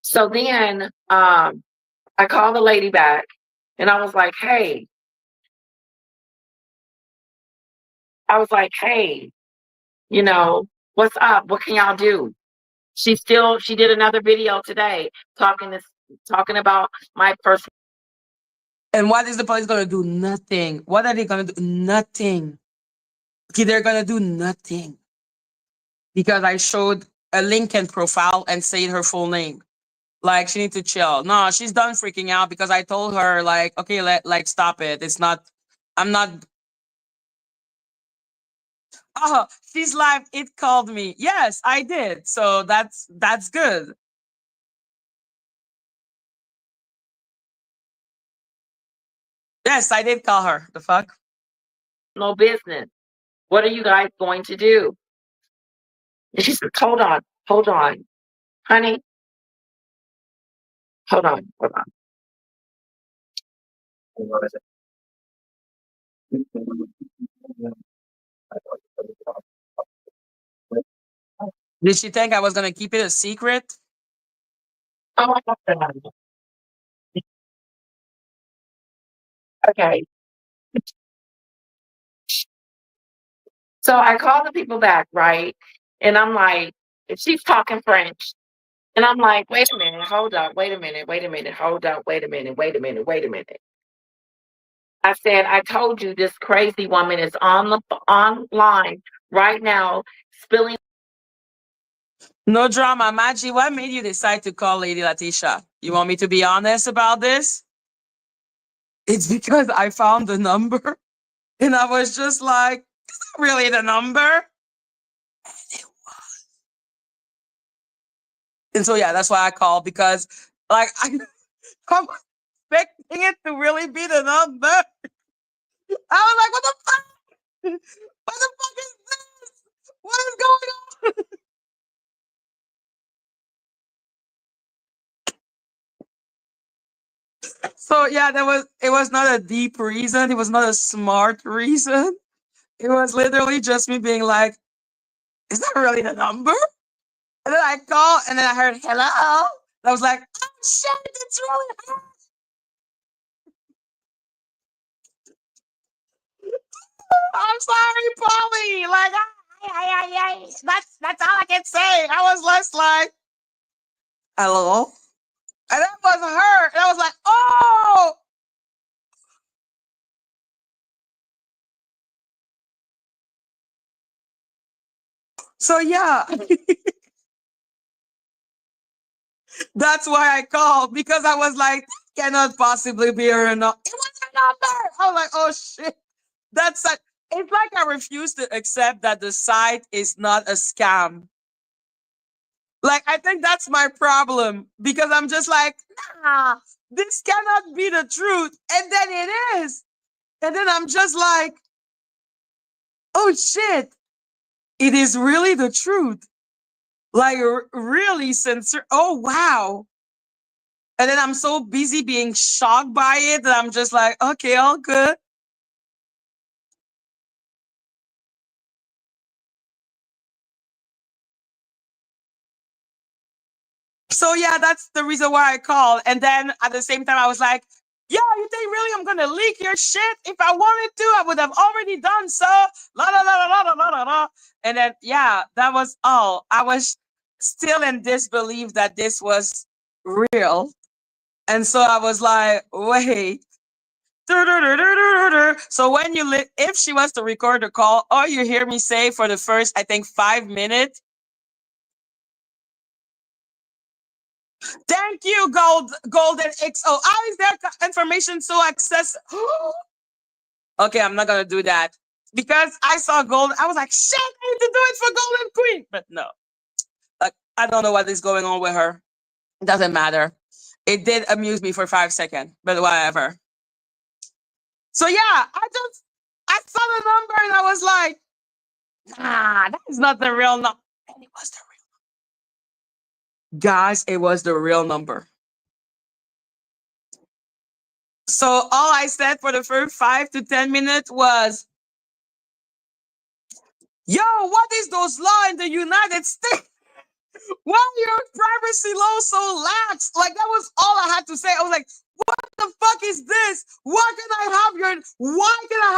So then I called the lady back and I was like, hey, you know, what's up? What can y'all do? She did another video today talking about my person. And what is the police going to do? Nothing. What are they going to do? Nothing. Okay, they're going to do nothing. Because I showed a LinkedIn profile and said her full name. Like, she needs to chill. No, she's done freaking out because I told her, like, okay, stop it. It's not, I'm not. Oh, she's live. It called me. Yes, I did. So that's good. Yes, I did call her. The fuck? No business. What are you guys going to do? And she said, hold on, honey. Hold on. What is it? Did she think I was going to keep it a secret? Oh, okay. So I call the people back, right? And I'm like, if she's talking French, and I'm like, wait a minute, hold up, wait a minute, hold up, wait a minute. I said, I told you this crazy woman is online right now spilling. No drama. Madgie, what made you decide to call Lady Leticia? You want me to be honest about this? It's because I found the number and I was just like, is that really the number? And it was. And so, yeah, that's why I called because, like, I'm expecting it to really be the number. I was like, what the fuck? What the fuck is this? What is going on? So yeah, it was not a deep reason. It was not a smart reason. It was literally just me being like, is that really the number? And then I called and then I heard hello. And I was like, oh shit, it's really her. I'm sorry, Polly. Like, that's all I can say. I was less like, hello? And that was her. And I was like, oh. So yeah, that's why I called, because I was like, cannot possibly be her. No, it was her number. I was like, oh shit. That's like, it's like I refuse to accept that the site is not a scam. Like, I think that's my problem, because I'm just like, nah, this cannot be the truth. And then it is. And then I'm just like, oh shit, it is really the truth. Like, really sincere. Oh, wow. And then I'm so busy being shocked by it that I'm just like, okay, all good. So yeah, that's the reason why I called. And then at the same time, I was like, yeah, you think really I'm gonna leak your shit? If I wanted to, I would have already done so. La la la la la la la la. And then yeah, that was all. I was still in disbelief that this was real. And so I was like, wait. So when if she was to record the call, all you hear me say for the first, I think, 5 minutes, thank you, Golden XO. How is their information so accessible? Okay, I'm not gonna do that because I saw Golden. I was like, shit, I need to do it for Golden Queen. But no, like, I don't know what is going on with her. It doesn't matter. It did amuse me for 5 seconds, but whatever. So yeah, I saw the number and I was like, nah, that is not the real number. And it was the real, guys, it was the real number. So all I said for the first 5 to 10 minutes was, yo, what is those law in the United States? Why are your privacy law so lax? Like, that was all I had to say. I was like, what the fuck is this? Why can I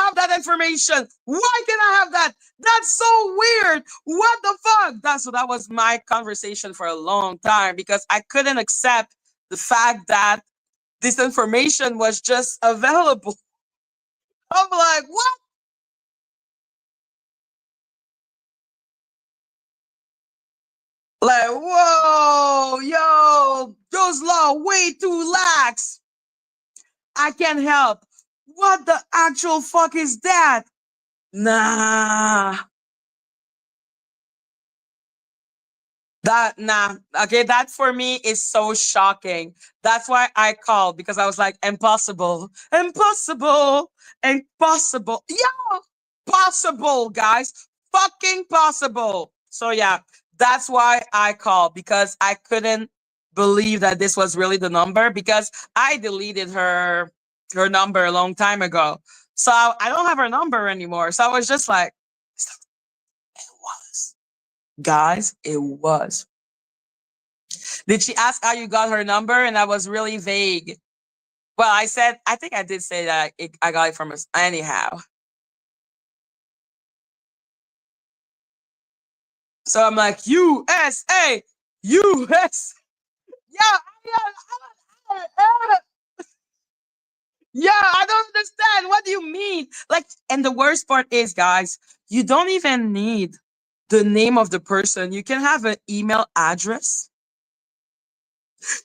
have that information? Why can I have that? That's so weird. What the fuck? That was my conversation for a long time, because I couldn't accept the fact that this information was just available. I'm like, what? Like, whoa, yo, those law way too lax. I can't help. What the actual fuck is that? Nah. Nah. Okay, that for me is so shocking. That's why I called, because I was like, impossible. Impossible. Impossible. Yeah. Possible, guys. Fucking possible. So yeah, that's why I called, because I couldn't believe that this was really the number, because I deleted her number a long time ago. So I don't have her number anymore. So I was just like, it was. Guys, it was. Did she ask how you got her number? And I was really vague. Well, I think I did say that I got it from us. Anyhow. So I'm like, USA, US. Yeah, yeah, I don't understand. What do you mean? Like, and the worst part is, guys, you don't even need the name of the person. You can have an email address,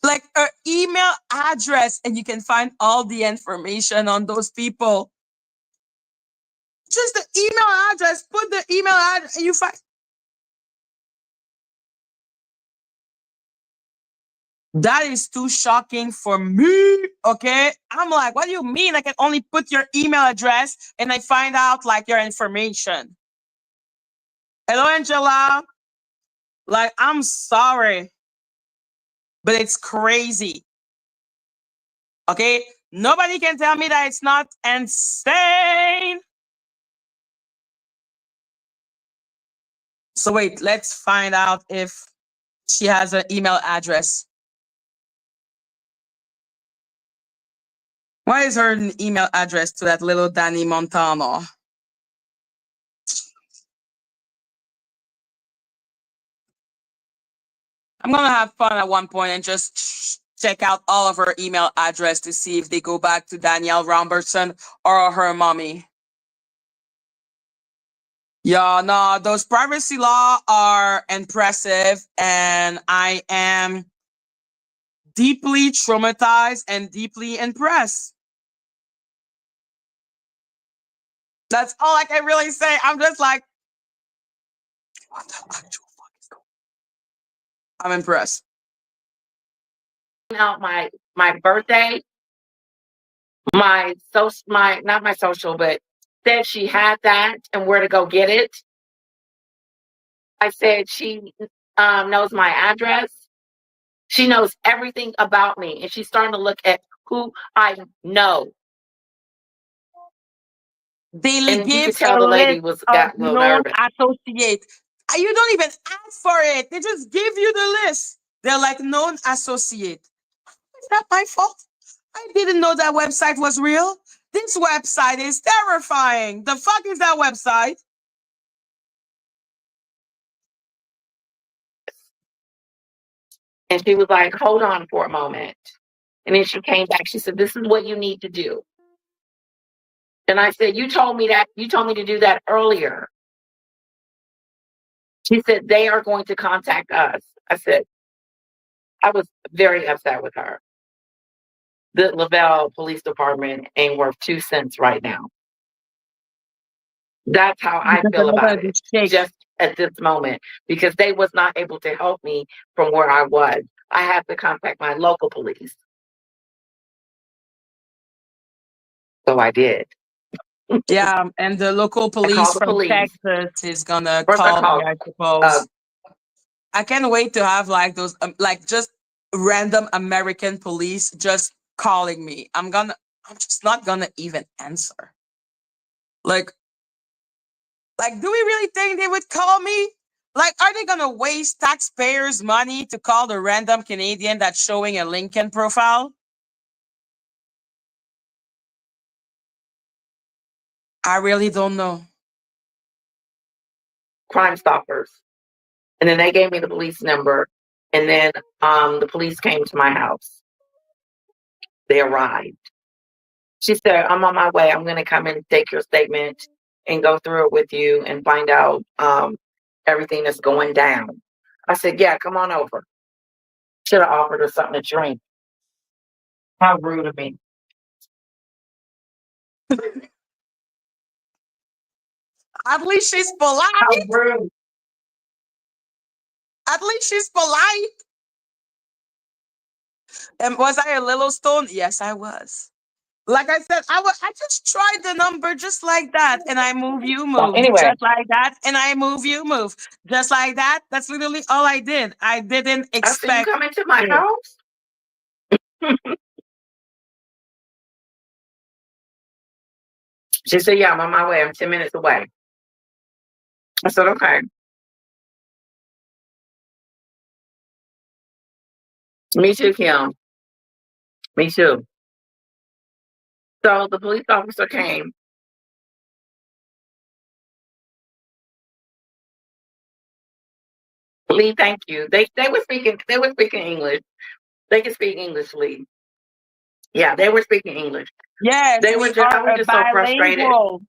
like an email address, and you can find all the information on those people. Just the email address, put the email address, and you find. That is too shocking for me. Okay. I'm like, what do you mean? I can only put your email address and I find out like your information. Hello, Angela. Like, I'm sorry, but it's crazy. Okay. Nobody can tell me that it's not insane. So wait, let's find out if she has an email address. What is her email address to that little Dani Montano? I'm gonna have fun at one point and just check out all of her email address to see if they go back to Danielle Robertson or her mommy. Yeah, no, those privacy law are impressive, and I am deeply traumatized and deeply impressed. That's all I can really say. I'm just like, what the actual fuck is going on? I'm impressed. Out my birthday, my not my social, but said she had that and where to go get it. I said she knows my address. She knows everything about me, and she's starting to look at who I know. They And you give could a tell the lady list was of got a little known nervous. associates. You don't even ask for it. They just give you the list. They're like known associate. Is that my fault? I didn't know that website was real. This website is terrifying. The fuck is that website? And she was like, hold on for a moment. And then she came back. She said, this is what you need to do. And I said, you told me that. You told me to do that earlier. She said, they are going to contact us. I said, I was very upset with her. The Lavelle Police Department ain't worth 2 cents right now. That's how I Because feel I'm not about gonna be it, shake. just at this moment, because they was not able to help me from where I was. I had to contact my local police. So I did. Yeah, and the local I police called the from police. Texas is gonna First I call me, called I uh, suppose. I can't wait to have like those, like just random American police just calling me. I'm just not gonna even answer. Like, do we really think they would call me? Like, are they gonna waste taxpayers' money to call the random Canadian that's showing a LinkedIn profile? I really don't know. Crime Stoppers. And then they gave me the police number. And then the police came to my house. They arrived. She said, I'm on my way. I'm going to come and take your statement and go through it with you and find out everything that's going down. I said, yeah, come on over. Should have offered her something to drink. How rude of me. At least she's How polite. rude. At least she's polite. And was I a little stoned? Yes, I was. Like I said, I just tried the number just like that, and I move, you So move, anyway, just like that, and I move, you move, just like that. That's literally all I did. I didn't I said, you expect coming to my it. house? She said, yeah, I'm on my way. I'm 10 minutes away. I said, okay. Me too, Kim. Me too. So the police officer came. Lee, thank you. They were speaking English. They can speak English, Lee. Yeah, they were speaking English. Yes, we are I was a just so frustrated. bilingual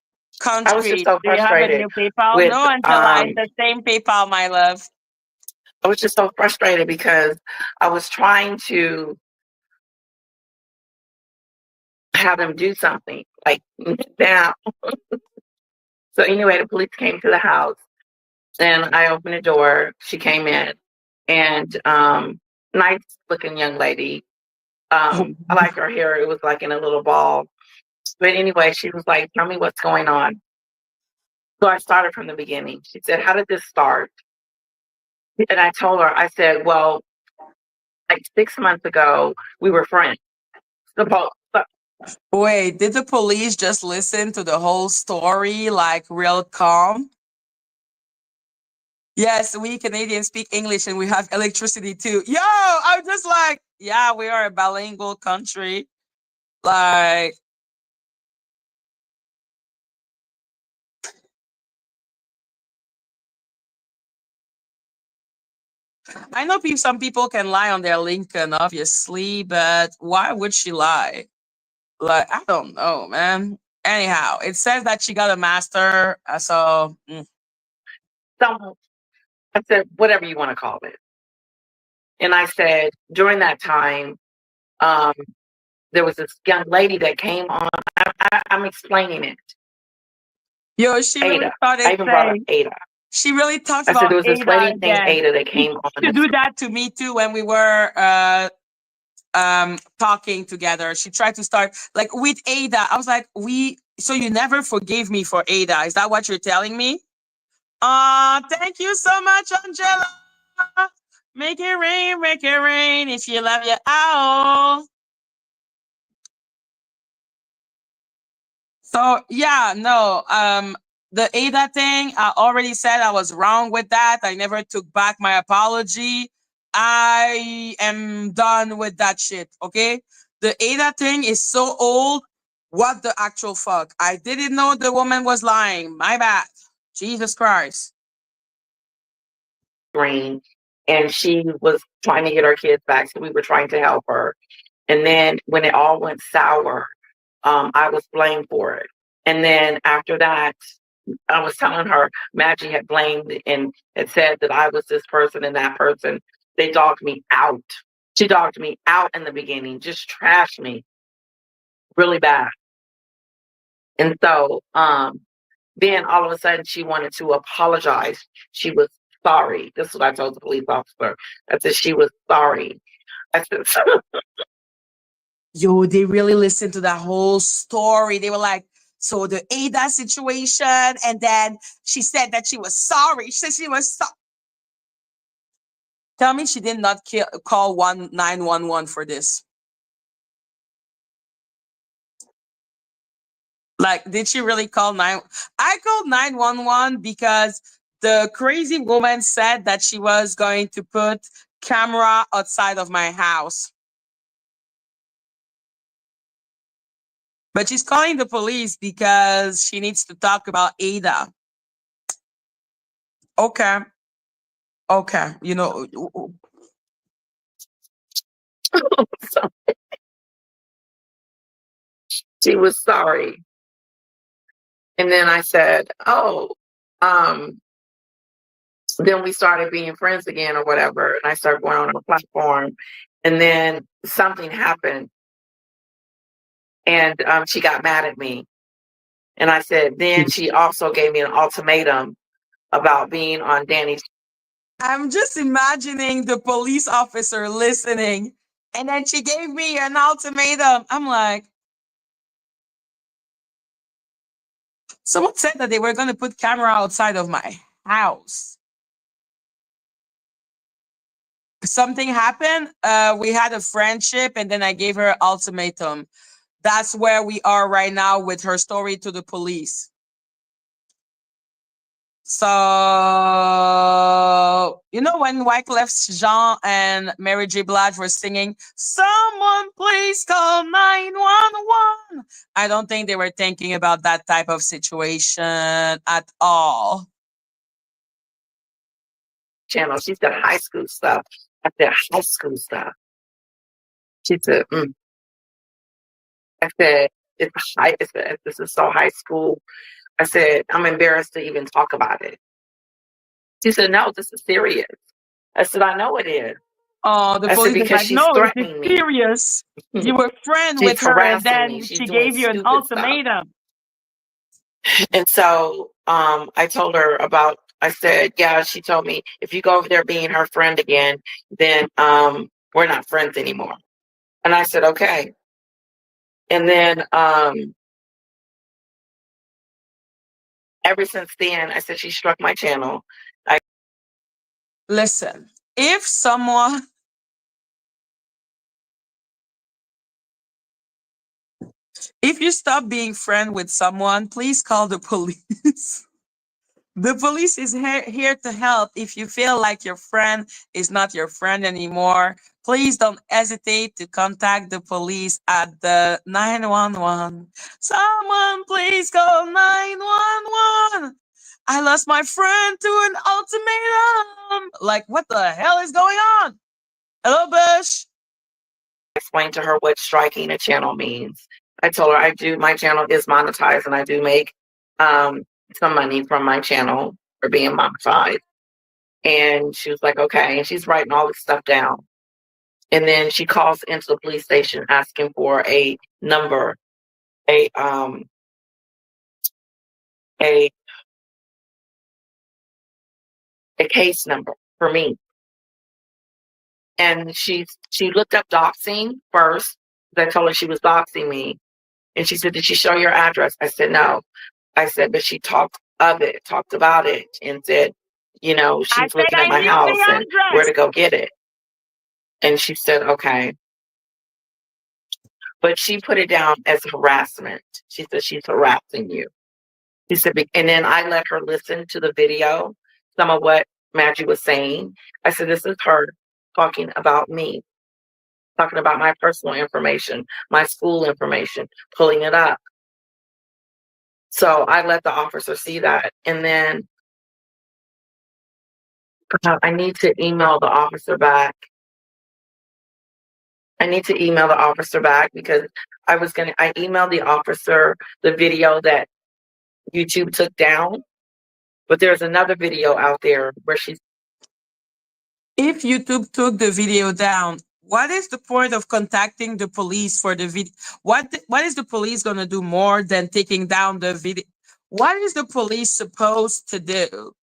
I was just country. so Do you have a frustrated new PayPal? with No, Angela, it's the same PayPal, my love. I was just so frustrated because I was trying to have them do something like now. So anyway, the police came to the house and I opened the door. She came in and nice looking young lady. I like her hair. It was like in a little ball. But anyway, she was like, tell me what's going on. So I started from the beginning. She said, how did this start? And I told her, I said, well, like 6 months ago, we were friends. Suppo- Wait, did the police just listen to the whole story like real calm? Yes, we Canadians speak English and we have electricity too. Yo, I'm just like, yeah, we are a bilingual country. Like, I know some people can lie on their Lincoln, obviously, but why would she lie? Like, I don't know, man. Anyhow, it says that she got a master. So, So I said, whatever you want to call it. And I said, during that time, um, there was this young lady that came on. I'm explaining it. yo, she really Ada. I started even brought up saying, Ada. she really talks I said, about there was this Ada lady named again. Ada that came on. To do that to me too when we were talking together. She tried to start like with Ada. I was like, so you never forgave me for Ada. Is that what you're telling me? Thank you so much, Angela. Make it rain if you love your owl. So yeah, no, the Ada thing, I already said I was wrong with that. I never took back my apology. I am done with that shit. Okay. The Ada thing is so old. What the actual fuck? I didn't know the woman was lying. My bad. Jesus Christ. Green, and she was trying to get her kids back, so we were trying to help her. And then when it all went sour, I was blamed for it. And then after that, I was telling her Madgie had blamed and had said that I was this person and that person. They dogged me out. She dogged me out in the beginning, just trashed me really bad. And so then all of a sudden she wanted to apologize. She was sorry. This is what I told the police officer. I said she was sorry. I said, Yo, they really listened to that whole story. They were like, so the Ada situation, and then she said that she was sorry. She said she was sorry. Tell me she did not call 911 for this. Like, did she really call 9? I called 911 because the crazy woman said that she was going to put camera outside of my house. But she's calling the police because she needs to talk about Ada. Okay. Okay. You know, so she was sorry. And then I said, oh, then we started being friends again or whatever. And I started going on a platform. And then something happened. And she got mad at me. And I said, then she also gave me an ultimatum about being on Dani's. I'm just imagining the police officer listening. And then she gave me an ultimatum. I'm like, someone said that they were going to put camera outside of my house. Something happened. We had a friendship, and then I gave her an ultimatum. That's where we are right now with her story to the police. So, you know, when Wyclef Jean and Mary J. Blige were singing, someone please call 911. I don't think they were thinking about that type of situation at all. Channel. She said high school stuff. I said high school stuff. She said, I said, it's high. This is so high school. I said, I'm embarrassed to even talk about it. She said, no, this is serious. I said, I know it is. Oh, the police was like, no, it is serious. You were friends with her, and then she gave you an ultimatum. And so I told her about, I said, yeah, she told me, if you go over there being her friend again, then we're not friends anymore. And I said, okay. And then ever since then, I said, she struck my channel. Listen, if someone... If you stop being friend with someone, please call the police. The police is here to help. If you feel like your friend is not your friend anymore, please don't hesitate to contact the police at the 911. Someone please call 911. I lost my friend to an ultimatum. Like, what the hell is going on? Hello, Bush. Explain to her what striking a channel means. I told her my channel is monetized and I do make some money from my channel for being monetized. And she was like, okay. And she's writing all this stuff down. And then she calls into the police station asking for a number, a case number for me. And she looked up doxing first. I told her she was doxing me. And she said, did she show your address? I said, no. I said, but she talked about it and said, you know, she's looking at my house and where to go get it. And she said, okay. But she put it down as harassment. She said, she's harassing you. She said, and then I let her listen to the video, some of what Madgie was saying. I said, this is her talking about me, talking about my personal information, my school information, pulling it up. So I let the officer see that. And then I need to email the officer back. Because I emailed the officer the video that YouTube took down. But there's another video out there where she's. If YouTube took the video down, what is the point of contacting the police for the video? What is the police going to do more than taking down the video? What is the police supposed to do?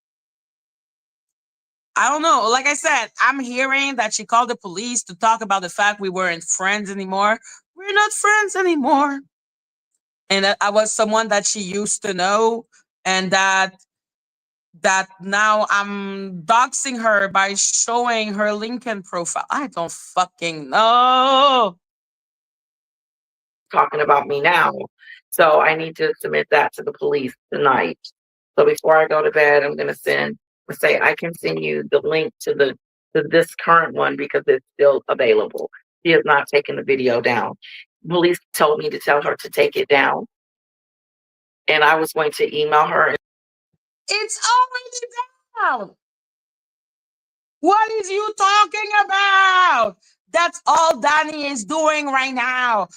I don't know. Like I said, I'm hearing that she called the police to talk about the fact we weren't friends anymore. We're not friends anymore. And that I was someone that she used to know, and that now I'm doxing her by showing her LinkedIn profile. I don't fucking know. Talking about me now. So I need to submit that to the police tonight. So before I go to bed, I'm going to say I can send you the link to this current one because it's still available. She has not taken the video down. Police told me to tell her to take it down. And I was going to email her. It's already down. What is you talking about? That's all Dani is doing right now.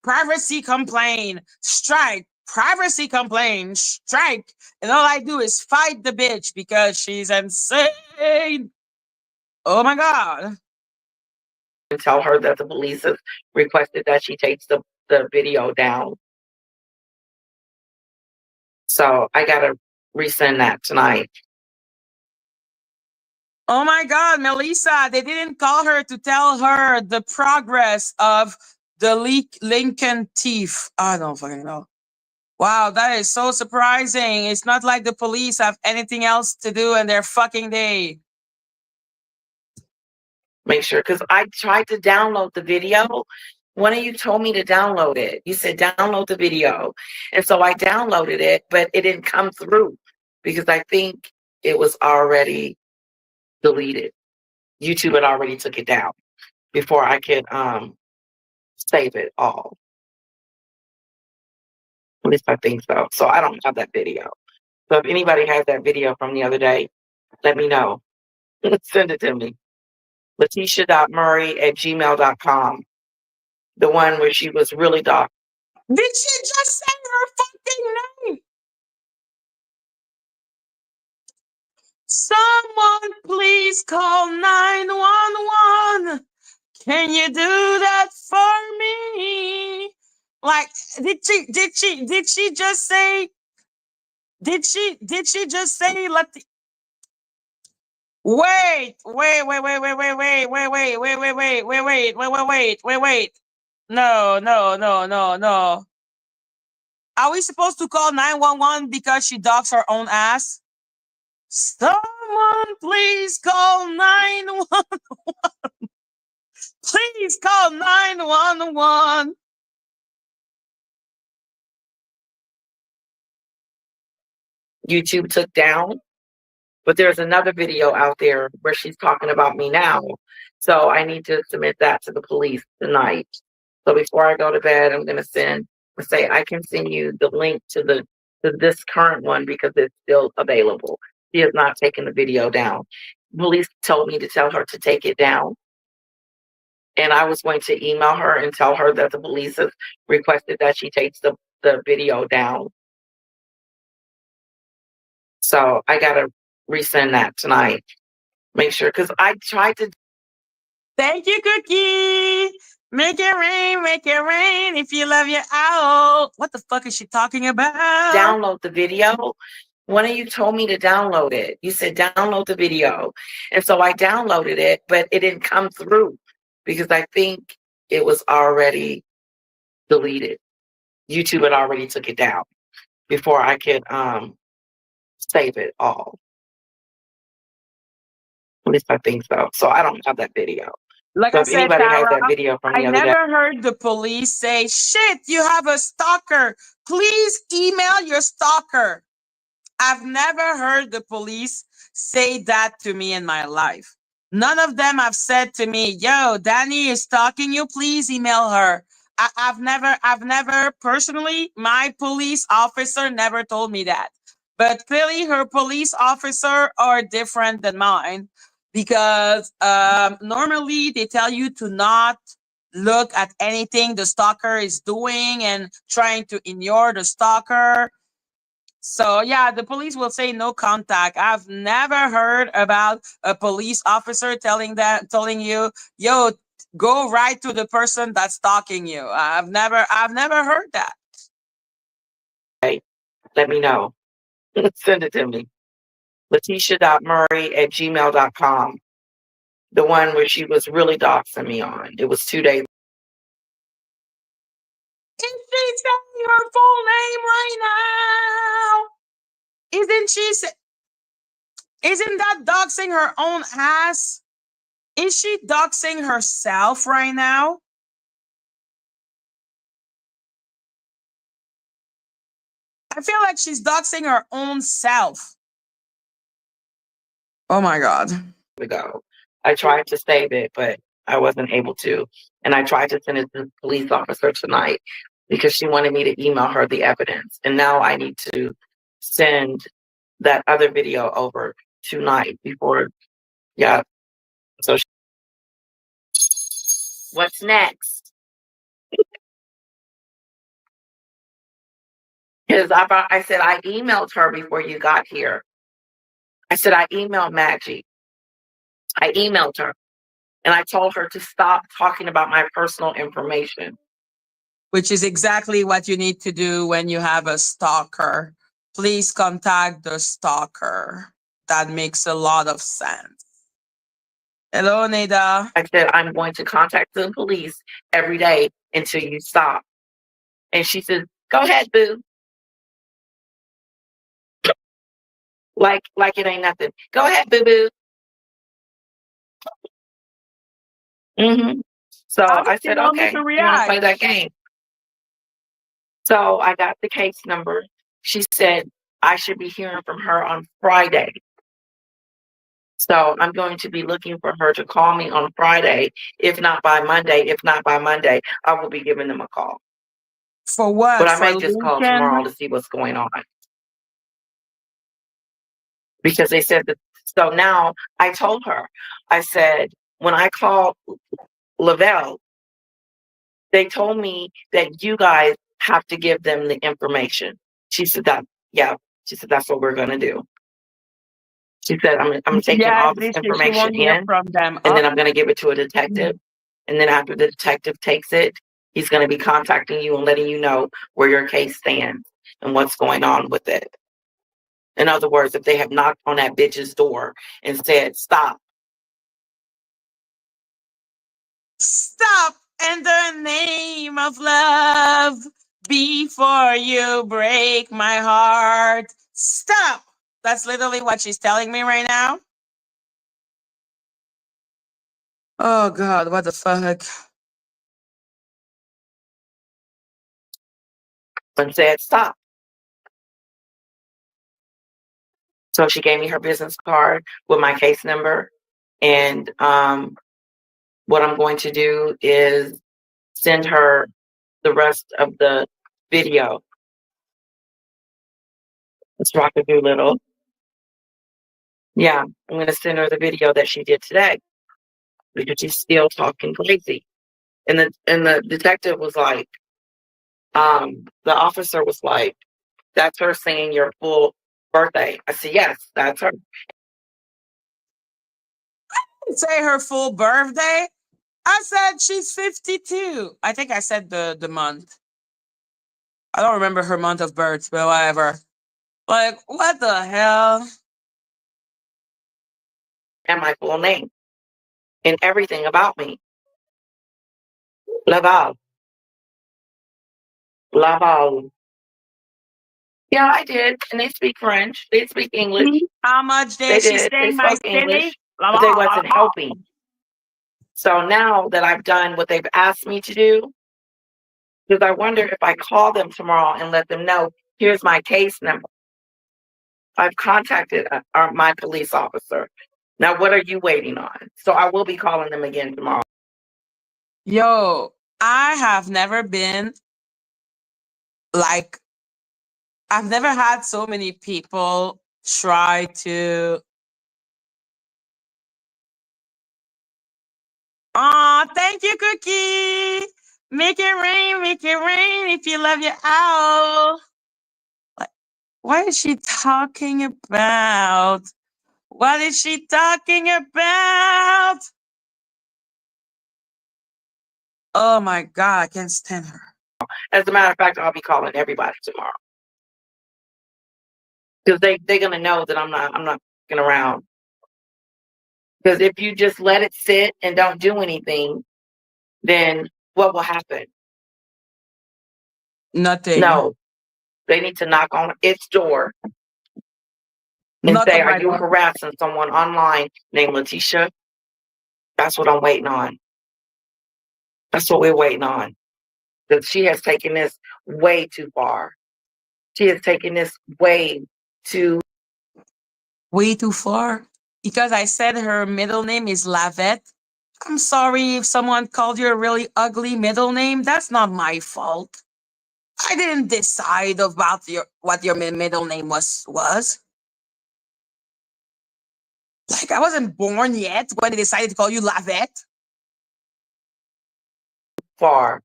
Privacy complaint, strike, privacy complaint, strike. And all I do is fight the bitch because she's insane. Oh my God. And tell her that the police has requested that she takes the video down. So I got to resend that tonight. Oh my God, Melissa, they didn't call her to tell her the progress of the Lincoln thief. I don't fucking know. Wow, that is so surprising. It's not like the police have anything else to do in their fucking day. Make sure, because I tried to download the video. One of you told me to download it. You said download the video. And so I downloaded it, but it didn't come through because I think it was already deleted. YouTube had already took it down before I could save it all. At least I think so. So I don't have that video. So if anybody has that video from the other day, let me know. Send it to me. Leticia.murray@gmail.com. The one where she was really dark. Did she just say her fucking name? Someone please call 911. Can you do that for me? Like, did she just say, did she just say, wait. No. Are we supposed to call 911 because she dogs her own ass? Someone please call 911. Please call 911. YouTube took down. But there's another video out there where she's talking about me now. So I need to submit that to the police tonight. So before I go to bed, I'm going to say I can send you the link to to this current one because it's still available. She has not taken the video down. Police told me to tell her to take it down. And I was going to email her and tell her that the police have requested that she takes the video down. So I got to resend that tonight. Make sure, because I tried to. Thank you, Cookie. Make it rain if you love your owl. What the fuck is she talking about? Download the video. One of you told me to download it. You said download the video. And so I downloaded it, but it didn't come through because I think it was already deleted. YouTube had already took it down before I could save it all. At least I think so. So I don't have that video. Like so I if said, anybody Tara, has that video from the I other day, never heard the police say, shit, you have a stalker. Please email your stalker. I've never heard the police say that to me in my life. None of them have said to me, yo, Dani is stalking you. Please email her. I've never personally, my police officer never told me that. But clearly her police officer are different than mine because normally they tell you to not look at anything the stalker is doing and trying to ignore the stalker. So yeah, the police will say no contact. I've never heard about a police officer telling you, yo, go right to the person that's stalking you. I've never heard that. let me know. Send it to me. Leticia.murray@gmail.com. The one where she was really doxing me on. It was 2 days. Is she saying her full name right now? Isn't that doxing her own ass? Is she doxing herself right now? I feel like she's doxing her own self. Oh my God. Ago. I tried to save it, but I wasn't able to. And I tried to send it to the police officer tonight because she wanted me to email her the evidence. And now I need to send that other video over tonight before, yeah. So what's next? Because I said I emailed her before you got here. I said I emailed Madgie. I emailed her and I told her to stop talking about my personal information. Which is exactly what you need to do when you have a stalker. Please contact the stalker. That makes a lot of sense. Hello, Neda. I said, I'm going to contact the police every day until you stop. And she said, go ahead, boo. Like it ain't nothing. Go ahead, boo boo. So I said, okay, you want to play that game? So I got the case number. She said I should be hearing from her on Friday. So I'm going to be looking for her to call me on Friday. If not by Monday, I will be giving them a call. For what? But I might just call tomorrow to see what's going on. Because they said that. So now I told her, I said, when I called Lavelle, they told me that you guys have to give them the information. She said that, yeah. She said, that's what we're going to do. She said, I'm taking all this information in, from them. And then I'm going to give it to a detective. And then after the detective takes it, he's going to be contacting you and letting you know where your case stands and what's going on with it. In other words, if they have knocked on that bitch's door and said, stop. Stop in the name of love before you break my heart. Stop. That's literally what she's telling me right now. Oh God, what the fuck? And said, stop. So she gave me her business card with my case number. And what I'm going to do is send her the rest of the video It's Rocket Doolittle. Yeah, I'm going to send her the video that she did today because she's still talking crazy. And the detective was like, the officer was like, "That's her saying your full birthday." I said, "Yes, that's her." Say her full birthday. I said she's 52. I think I said the month. I don't remember her month of birth, but whatever. Like, what the hell? And my full name and everything about me. Laval. Laval. Yeah, I did. And they speak French. They speak English. How much They did she did. stay They in my spoke English, city? but they wasn't helping. So now that I've done what they've asked me to do, because I wonder if I call them tomorrow and let them know, here's my case number. I've contacted my police officer. Now, what are you waiting on? So I will be calling them again tomorrow. Yo, I have never been like, I've never had so many people try to. Aw, thank you, Cookie. Make it rain if you love your owl. Like, what is she talking about? What is she talking about? Oh my God, I can't stand her. As a matter of fact, I'll be calling everybody tomorrow because they're gonna know that I'm not fucking around. Because if you just let it sit and don't do anything, then what will happen? Nothing. No, they need to knock on its door and Knock say, on "Are my you door. harassing someone online named Leticia?" That's what I'm waiting on. That's what we're waiting on. Because she has taken this way too far. She has taken this way too far. Because I said her middle name is Lavette. I'm sorry if someone called you a really ugly middle name. That's not my fault. I didn't decide about what your middle name was. Like, I wasn't born yet when they decided to call you Lavette. far.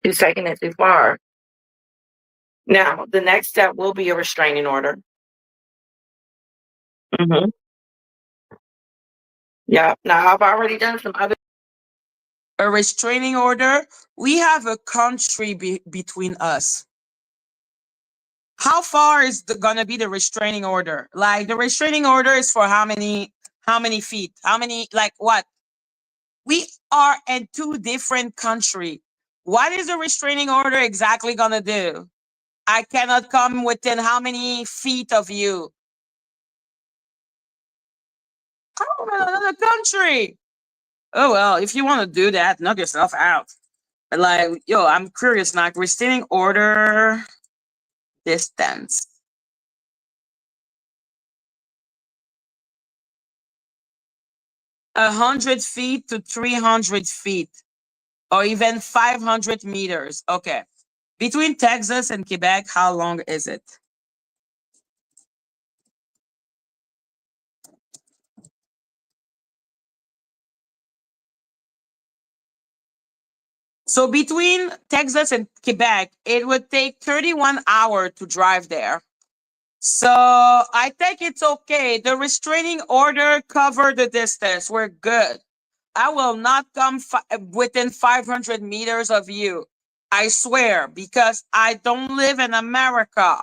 She's taking it too far. Now, the next step will be a restraining order. Mm-hmm. Yeah. Now, I've already done some other. A restraining order. We have a country between us. How far is gonna be the restraining order? Like, the restraining order is for how many feet? How many, like, what? We are in two different countries. What is the restraining order exactly gonna do? I cannot come within how many feet of you? I'm in another country. Oh well, if you want to do that, knock yourself out. But like, yo, I'm curious now. Restraining order distance. 100 feet to 300 feet, or even 500 meters. Okay. Between Texas and Quebec, how long is it? So between Texas and Quebec, it would take 31 hours to drive there. So I think it's okay. The restraining order covered the distance. We're good. I will not come within 500 meters of you. I swear, because I don't live in America.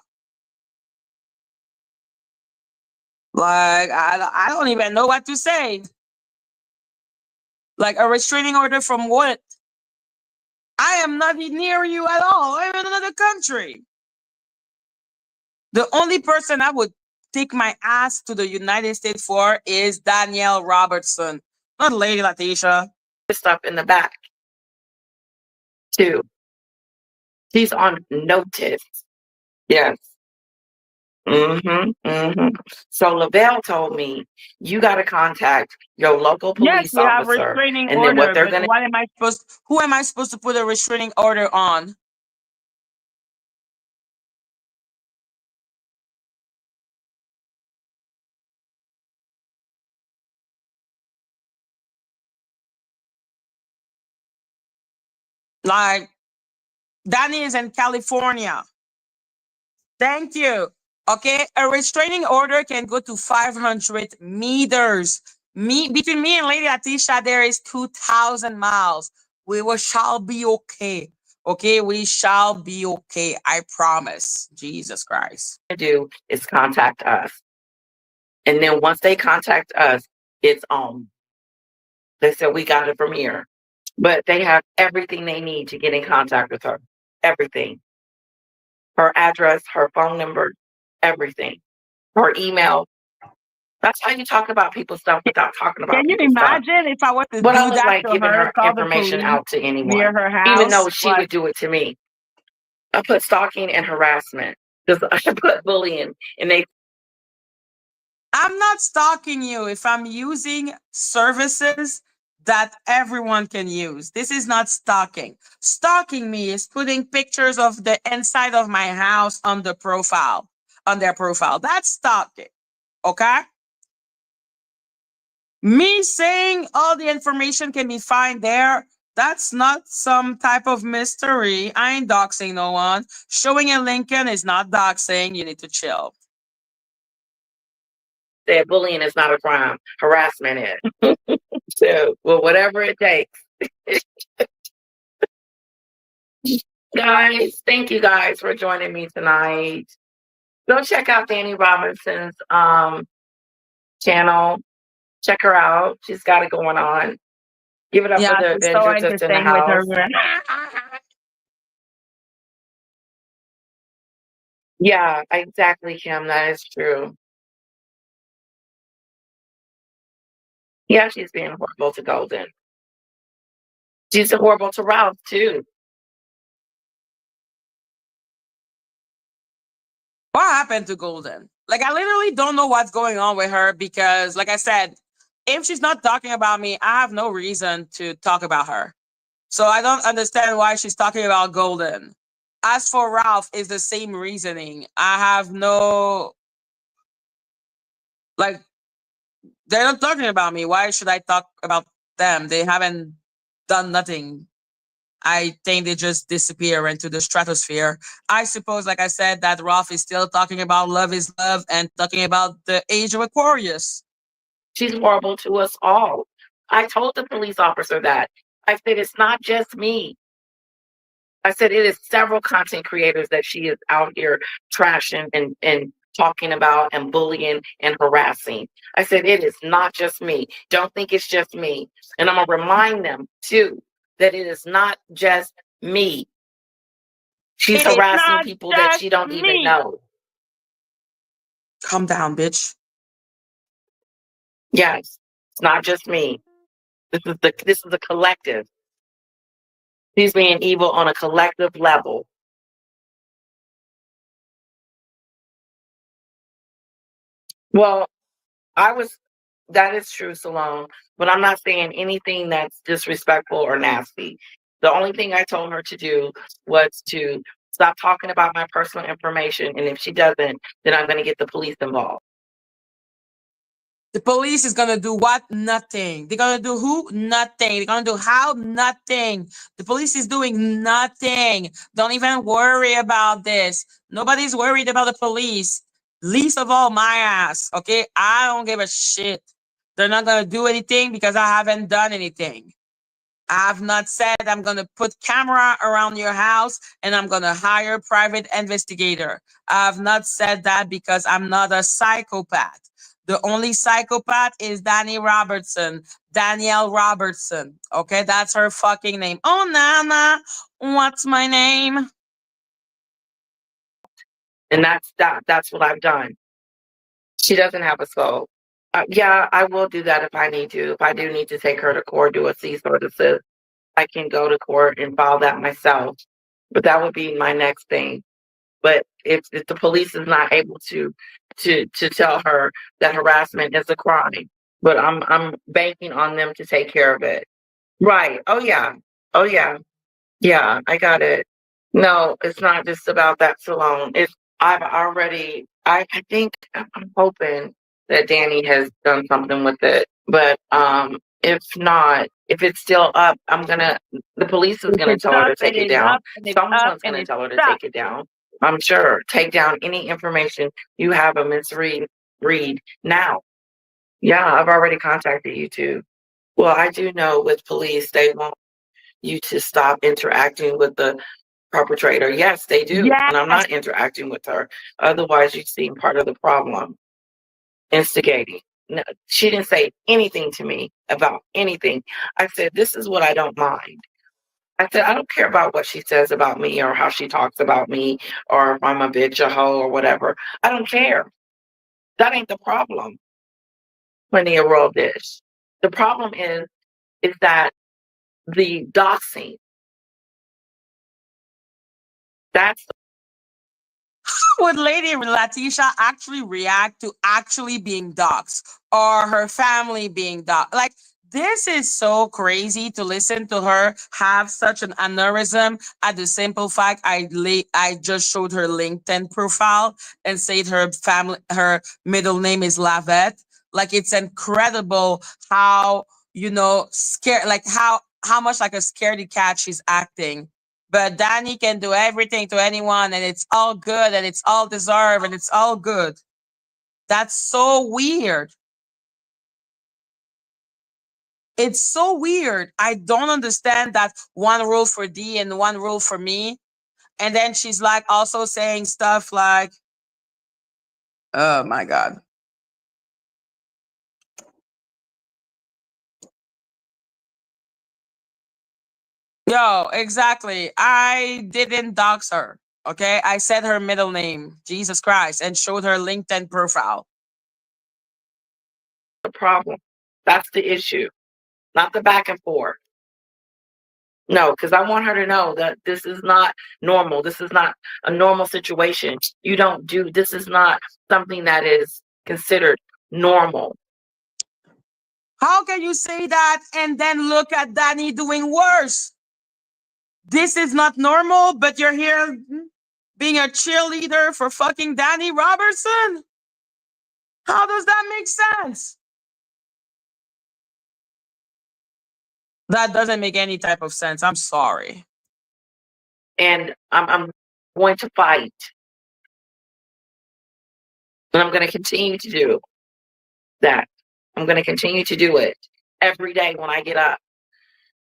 Like, I don't even know what to say. Like, a restraining order from what? I am not near you at all. I'm in another country. The only person I would take my ass to the United States for is Dani Robotson, not Lady Leticia. Stuff in the back, too. She's on notice. Yes. Mm-hmm. Mm-hmm. So Lavelle told me you got to contact your local Yes, police we have officer, restraining and then what order, they're but going to. what am I supposed? Who am I supposed to put a restraining order on? Like, Dani is in California. Thank you. Okay, a restraining order can go to 500 meters. Between me and Lady Leticia, there is 2,000 miles. Shall be okay. Okay, we shall be okay. I promise. Jesus Christ. Do is contact us. And then once they contact us, it's on. They said we got it from here. But they have everything they need to get in contact with her. Everything. Her address, her phone number, everything. Her email. That's how you talk about people's stuff without talking about Can you people's stuff. imagine if I was to But do I was that like to giving her, her call the information police out to near anyone, her house? even though she Like, would do it to me. I put stalking and harassment. Because I put bullying, and they. I'm not stalking you if I'm using services that everyone can use. This is not stalking. Stalking me is putting pictures of the inside of my house on their profile. That's stalking. Okay? Me saying all the information can be found there, that's not some type of mystery. I ain't doxing no one. Showing a Lincoln is not doxing. You need to chill. Said bullying is not a crime. Harassment is. So, well, whatever it takes. Guys, thank you guys for joining me tonight. Go check out Dani Robotson's channel. Check her out. She's got it going on. Give it up for the She's so Avengers that's in the entertained with her. house. Yeah, exactly, Kim. That is true. Yeah, she's being horrible to Golden. She's horrible to Ralph, too. What happened to Golden? Like, I literally don't know what's going on with her because, like I said, if she's not talking about me, I have no reason to talk about her. So I don't understand why she's talking about Golden. As for Ralph, it's the same reasoning. I have no, like, they're not talking about me. Why should I talk about them? They haven't done nothing. I think they just disappear into the stratosphere. I suppose, like I said, that Ralph is still talking about love is love and talking about the age of Aquarius. She's horrible to us all. I told the police officer that. I said, it's not just me. I said, it is several content creators that she is out here trashing and talking about and bullying and harassing. I said, it is not just me. Don't think it's just me. And I'm going to remind them, too, that it is not just me. She's harassing people that she don't even know. Calm down, bitch. Yes, it's not just me. This is a collective. She's being evil on a collective level. Well, that is true, Salome, but I'm not saying anything that's disrespectful or nasty. The only thing I told her to do was to stop talking about my personal information. And if she doesn't, then I'm going to get the police involved. The police is going to do what? Nothing. They're going to do who? Nothing. They're going to do how? Nothing. The police is doing nothing. Don't even worry about this. Nobody's worried about the police. Least of all my ass. Okay? I don't give a shit. They're not going to do anything because I haven't done anything. I have not said I'm going to put camera around your house and I'm going to hire private investigator. I have not said that because I'm not a psychopath. The only psychopath is Dani Robertson, Danielle Robertson. Okay, that's her fucking name. Oh, Nana, what's my name? And that's what I've done. She doesn't have a soul. Yeah, I will do that if I need to. If I do need to take her to court, do a cease or desist, I can go to court and file that myself. But that would be my next thing. But if the police is not able to tell her that harassment is a crime, but I'm banking on them to take care of it. Right. Oh yeah. Oh yeah. Yeah, I got it. No, it's not just about that salon. I think I'm hoping that Dani has done something with it. But If not, if it's still up, the police is If gonna it's tell her up, to take it it is down. up, and it's up, Someone's and gonna it's tell her to up. take it down. I'm sure. Take down any information you have of Miss Reed now. Yeah, I've already contacted you too. Well, I do know with police, they want you to stop interacting with the perpetrator. Yes, they do. And I'm Yes. not interacting with her. Otherwise, you seem part of the problem. Instigating. No, she didn't say anything to me about anything. I said, this is what I don't mind. I said, I don't care about what she says about me or how she talks about me or if I'm a bitch, a hoe, or whatever. I don't care. That ain't the problem. Plenty of world dish. The problem is that the doxing, that's Would Lady Leticia actually react to actually being doxxed or her family being doxxed? Like, this is so crazy to listen to her have such an aneurysm at the simple fact I just showed her LinkedIn profile and said her middle name is Lavette. Like, it's incredible how, scared, like how much like a scaredy cat she's acting, but Dani can do everything to anyone and it's all good and it's all deserved and it's all good. That's so weird. It's so weird. I don't understand that one rule for D and one rule for me. And then she's like also saying stuff like, oh my God. Yo, exactly. I didn't dox her. Okay. I said her middle name, Jesus Christ, and showed her LinkedIn profile. the problem. That's the issue, not the back and forth. No, because I want her to know that this is not normal. This is not a normal situation. You don't do this is not something that is considered normal. How can you say that and then look at Dani doing worse? This is not normal, but you're here being a cheerleader for fucking Dani Robertson? How does that make sense? That doesn't make any type of sense. I'm sorry. And I'm going to fight. And I'm going to continue to do that. I'm going to continue to do it every day when I get up.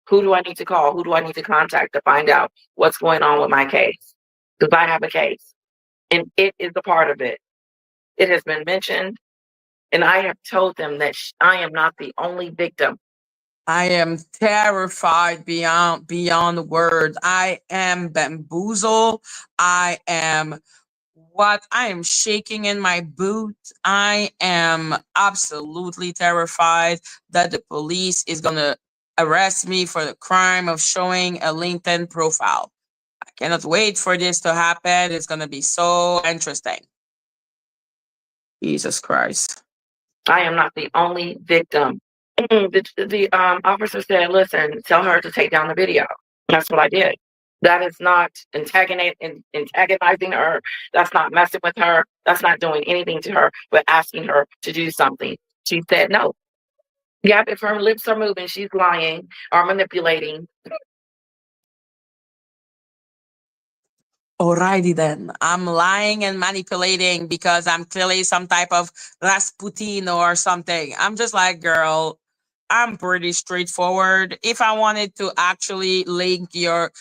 Who do I need to call? Who do I need to contact to find out what's going on with my case? Because I have a case and it is a part of it. It has been mentioned, and I have told them that I am not the only victim. I am terrified beyond words. I am bamboozled. I am shaking in my boot. I am absolutely terrified that the police is gonna arrest me for the crime of showing a LinkedIn profile. I cannot wait for this to happen. It's gonna be so interesting. Jesus Christ. I am not the only victim. The officer said, listen, tell her to take down the video. That's what I did. That is not antagonizing her. That's not messing with her. That's not doing anything to her, but asking her to do something. She said no. Yeah, if her lips are moving, she's lying or manipulating. Alrighty then. I'm lying and manipulating because I'm clearly some type of Rasputin or something. I'm just like, girl, I'm pretty straightforward. If I wanted to actually leak your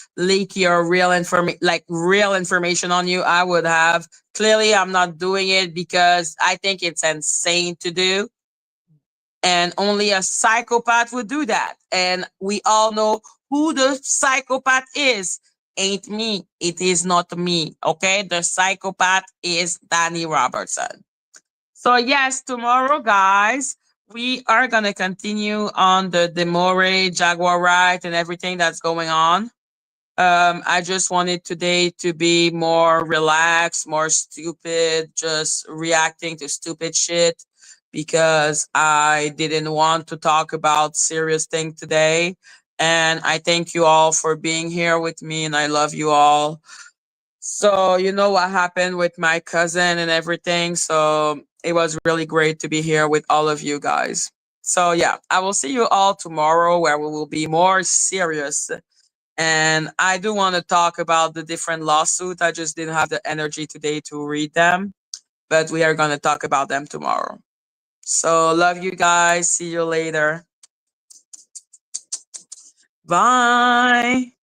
real information on you, I would have. Clearly, I'm not doing it because I think it's insane to do. And only a psychopath would do that. And we all know who the psychopath is. Ain't me. It is not me. Okay. The psychopath is Dani Robertson. So, yes, tomorrow, guys, we are going to continue on the Demore Jaguar ride and everything that's going on. I just wanted today to be more relaxed, more stupid, just reacting to stupid shit because I didn't want to talk about serious thing today. And I thank you all for being here with me and I love you all. So, you know what happened with my cousin and everything. So, it was really great to be here with all of you guys. So yeah, I will see you all tomorrow where we will be more serious. And I do want to talk about the different lawsuits. I just didn't have the energy today to read them, but we are going to talk about them tomorrow. So love you guys. See you later. Bye.